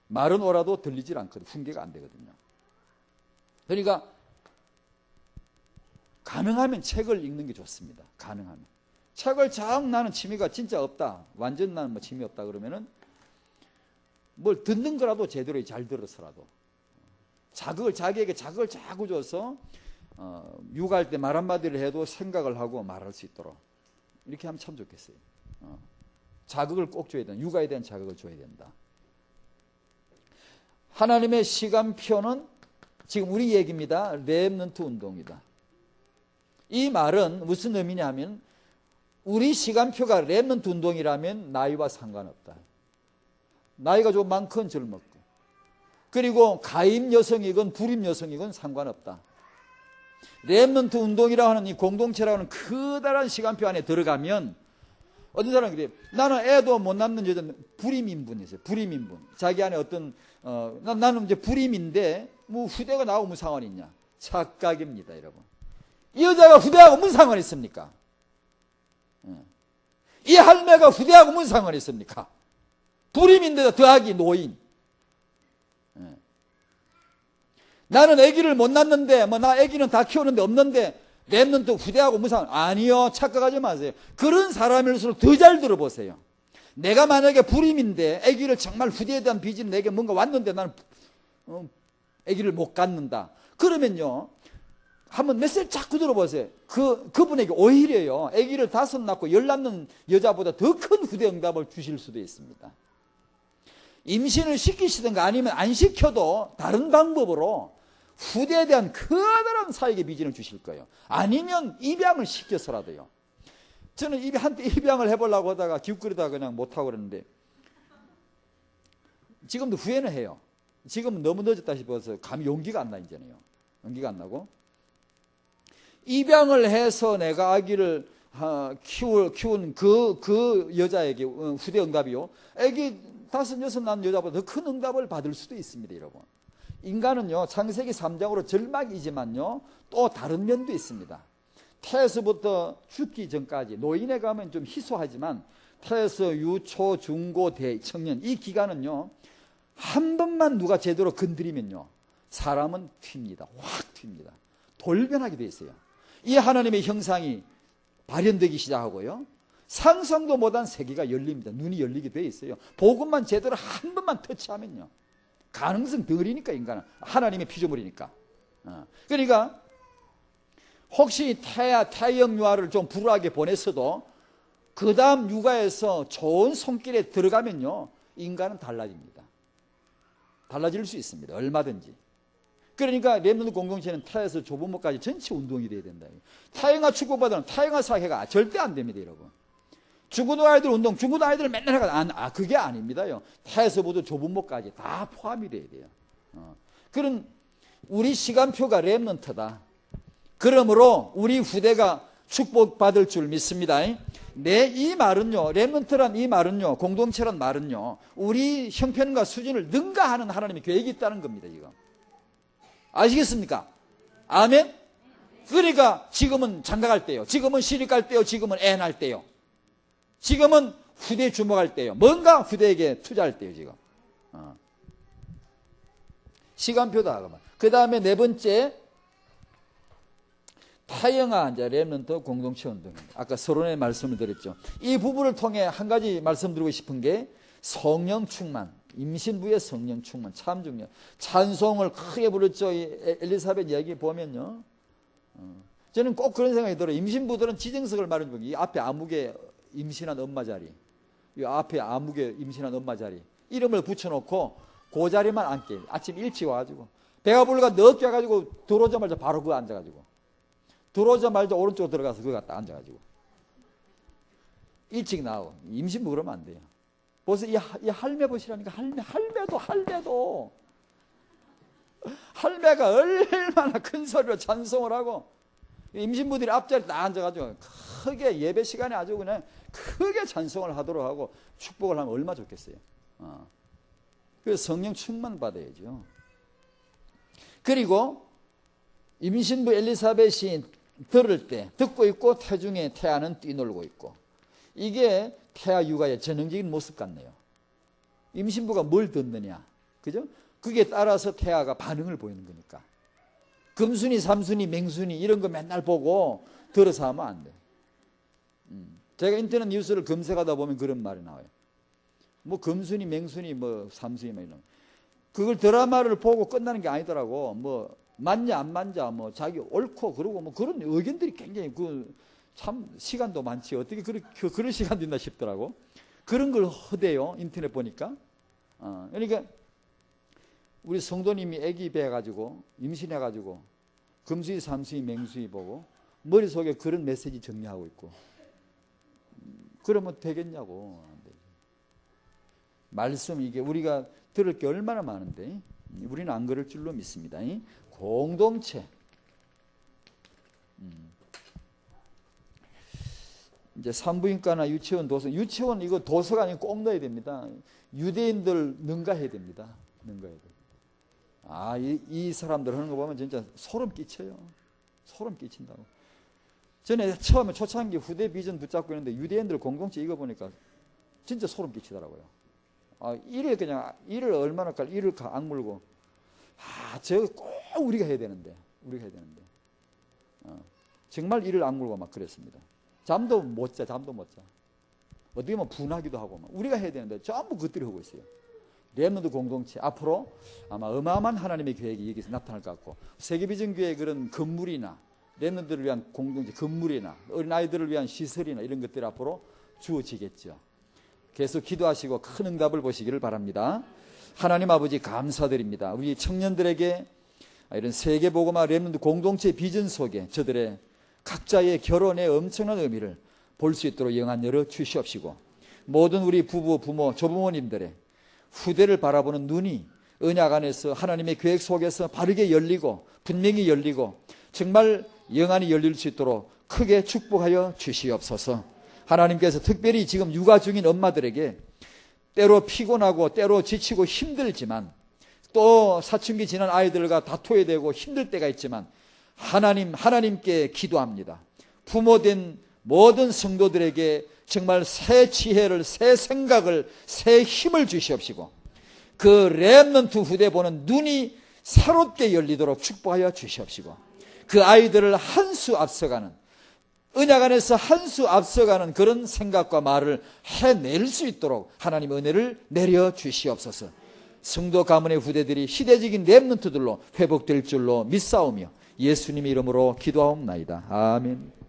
말은 오라도 들리질 않거든요. 훈계가 안 되거든요. 그러니까 가능하면 책을 읽는 게 좋습니다. 가능하면. 책을 정 나는 취미가 진짜 없다. 완전 나는 뭐 취미 없다 그러면은 뭘 듣는 거라도 제대로 잘 들어서라도 자기에게 자극을 자꾸 줘서 육아할 때 말 한마디를 해도 생각을 하고 말할 수 있도록 이렇게 하면 참 좋겠어요. 자극을 꼭 줘야 된다. 육아에 대한 자극을 줘야 된다. 하나님의 시간표는 지금 우리 얘기입니다. 렘넌트 운동이다. 이 말은 무슨 의미냐 하면 우리 시간표가 렘넌트 운동이라면 나이와 상관없다. 나이가 좀 많건 젊었건 그리고 가임 여성이건 불임 여성이건 상관없다. 렘넌트 운동이라고 하는 이 공동체라고 하는 커다란 시간표 안에 들어가면 어떤 사람은 그래요. 나는 애도 못 낳는 여자는 불임인분이 있어요. 불임인분. 자기 안에 어떤 나는 이제 불임인데 뭐 후대가 나하고 무슨 상관이 있냐. 착각입니다, 여러분. 이 여자가 후대하고 무슨 상관이 있습니까? 이 할매가 후대하고 무슨 상관이 있습니까? 불임인데도 더하기 노인. 나는 아기를 못 낳는데, 뭐 나 아기는 다 키우는데 없는데 랩런트 후대하고 무상. 아니요, 착각하지 마세요. 그런 사람일수록 더 잘 들어보세요. 내가 만약에 불임인데 아기를 정말 후대에 대한 빚이 내게 뭔가 왔는데 나는 아기를 못 갖는다. 그러면요, 한번 메시지 자꾸 들어보세요. 그분에게 오히려요, 아기를 5 낳고 10 낳는 여자보다 더 큰 후대 응답을 주실 수도 있습니다. 임신을 시키시든가 아니면 안 시켜도 다른 방법으로 후대에 대한 커다란 사역의 비전을 주실 거예요. 아니면 입양을 시켜서라도요. 저는 한때 입양을 해보려고 하다가 기웃거리다가 그냥 못하고 그랬는데, 지금도 후회는 해요. 지금은 너무 늦었다 싶어서 감히 용기가 안 나, 이제는요. 용기가 안 나고. 입양을 해서 내가 아기를 키운 그 여자에게 후대 응답이요, 아기 5, 6 낳은 여자보다 더 큰 응답을 받을 수도 있습니다, 여러분. 인간은요, 창세기 3장으로 절망이지만요, 또 다른 면도 있습니다. 태에서부터 죽기 전까지, 노인에 가면 좀 희소하지만 태에서 유초, 중고, 대, 청년, 이 기간은요, 한 번만 누가 제대로 건드리면요, 사람은 튑니다. 확 튑니다. 돌변하게 돼 있어요. 이 하나님의 형상이 발현되기 시작하고요, 상상도 못한 세계가 열립니다. 눈이 열리게 돼 있어요. 복음만 제대로 한 번만 터치하면요, 가능성 덩어리니까, 인간은 하나님의 피조물이니까. 그러니까 혹시 태영 유아를 좀 불우하게 보냈어도 그 다음 육아에서 좋은 손길에 들어가면요, 인간은 달라집니다. 달라질 수 있습니다. 얼마든지. 그러니까 렘넌트 공동체는 태에서 조부모까지 전체 운동이 돼야 된다. 태영아 축복받으면 태영아 사회가 절대 안 됩니다, 여러분. 중고등 아이들 운동, 중고등 아이들 맨날 해가 그게 아닙니다요. 태에서부터 조부모까지 다 포함이 돼야 돼요. 그런 우리 시간표가 렘넌트다. 그러므로 우리 후대가 축복받을 줄 믿습니다. 이 말은요, 렘넌트란 이 말은요, 공동체란 말은요, 우리 형편과 수준을 능가하는 하나님의 계획이 있다는 겁니다, 이거. 아시겠습니까? 아멘? 그러니까 지금은 장가갈 때요, 지금은 시집 갈 때요, 지금은 애 낳을 때요, 지금은 후대에 주목할 때요, 뭔가 후대에게 투자할 때요, 지금. 시간표다. 그 다음에 4번째, 타영아, 이제 렘넌트 공동체 운동입니다. 아까 서론에 말씀을 드렸죠. 이 부분을 통해 한 가지 말씀드리고 싶은 게 성령 충만, 임신부의 성령 충만, 참 중요해요. 찬송을 크게 부르죠. 엘리사벳 이야기 보면요, 저는 꼭 그런 생각이 들어요. 임신부들은 지정석을 마련해주고, 이 앞에 암흑에 임신한 엄마 자리, 이 앞에 암흑에 임신한 엄마 자리, 이름을 붙여놓고 그 자리만 앉게. 아침 일찍 와가지고 배가 부르가 늦게 와가지고 들어오자마자 바로 그거 앉아가지고, 들어오자마자 오른쪽으로 들어가서 그거 갖다 앉아가지고 일찍 나오고. 임신부 그러면 안 돼요. 벌써 이 할매 보시라니까. 할매가 얼마나 큰 소리로 찬송을 하고, 임신부들이 앞자리에 딱 앉아가지고 크게 예배 시간에 아주 그냥 크게 찬송을 하도록 하고 축복을 하면 얼마나 좋겠어요. 그래서 성령 충만 받아야죠. 그리고 임신부 엘리사벳이 들을 때 듣고 있고, 태중에 태아는 뛰놀고 있고, 이게 태아 육아의 전형적인 모습 같네요. 임신부가 뭘 듣느냐, 그죠? 그게 따라서 태아가 반응을 보이는 거니까. 금순이, 삼순이, 맹순이 이런 거 맨날 보고 들어서 하면 안 돼. 제가 인터넷 뉴스를 검색하다 보면 그런 말이 나와요. 뭐 금순이, 맹순이, 뭐 삼순이, 뭐 이런. 그걸 드라마를 보고 끝나는 게 아니더라고. 뭐 맞냐 안 맞냐, 뭐 자기 옳고 그러고 뭐 그런 의견들이 굉장히 참 시간도 많지, 어떻게 그런 시간도 있나 싶더라고. 그런 걸 허대요, 인터넷 보니까. 그러니까 우리 성도님이 아기 배가지고 임신해가지고 금수이, 삼수이, 맹수이 보고 머릿속에 그런 메시지 정리하고 있고, 그러면 되겠냐고. 말씀, 이게 우리가 들을 게 얼마나 많은데 우리는 안 그럴 줄로 믿습니다. 공동체. 이제 산부인과나 유치원, 도서, 유치원 이거 도서가 아니고 꼭 넣어야 됩니다. 유대인들 능가해야 됩니다. 능가해야 돼. 이 사람들 하는 거 보면 진짜 소름 끼쳐요. 소름 끼친다고. 전에 처음에 초창기 후대 비전 붙잡고 있는데 유대인들 공동체 이거 보니까 진짜 소름 끼치더라고요. 일을 얼마나 이를 악물고, 저거 꼭 우리가 해야 되는데 정말 이를 악물고 막 그랬습니다. 잠도 못 자. 어떻게 보면 분하기도 하고 막 우리가 해야 되는데 전부 그것들이 하고 있어요. 렘넌트 공동체 앞으로 아마 어마어마한 하나님의 계획이 여기서 나타날 것 같고, 세계비전교회 그런 건물이나 렘넌트를 위한 공동체 건물이나 어린아이들을 위한 시설이나 이런 것들이 앞으로 주어지겠죠. 계속 기도하시고 큰 응답을 보시기를 바랍니다. 하나님 아버지 감사드립니다. 우리 청년들에게 이런 세계복음화 렘넌트 공동체 비전 속에 저들의 각자의 결혼의 엄청난 의미를 볼 수 있도록 영안 열어 주시옵시고, 모든 우리 부부, 부모, 조부모님들의 후대를 바라보는 눈이 언약 안에서 하나님의 계획 속에서 바르게 열리고 분명히 열리고 정말 영안이 열릴 수 있도록 크게 축복하여 주시옵소서. 하나님께서 특별히 지금 육아 중인 엄마들에게 때로 피곤하고 때로 지치고 힘들지만, 또 사춘기 지난 아이들과 다투어야 되고 힘들 때가 있지만 하나님께 기도합니다. 부모된 모든 성도들에게 정말 새 지혜를, 새 생각을, 새 힘을 주시옵시고, 그 렘넌트 후대 보는 눈이 새롭게 열리도록 축복하여 주시옵시고, 그 아이들을 한 수 앞서가는, 언약 안에서 한 수 앞서가는 그런 생각과 말을 해낼 수 있도록 하나님 은혜를 내려 주시옵소서. 성도 가문의 후대들이 시대적인 렘넌트들로 회복될 줄로 믿사오며 예수님의 이름으로 기도하옵나이다. 아멘.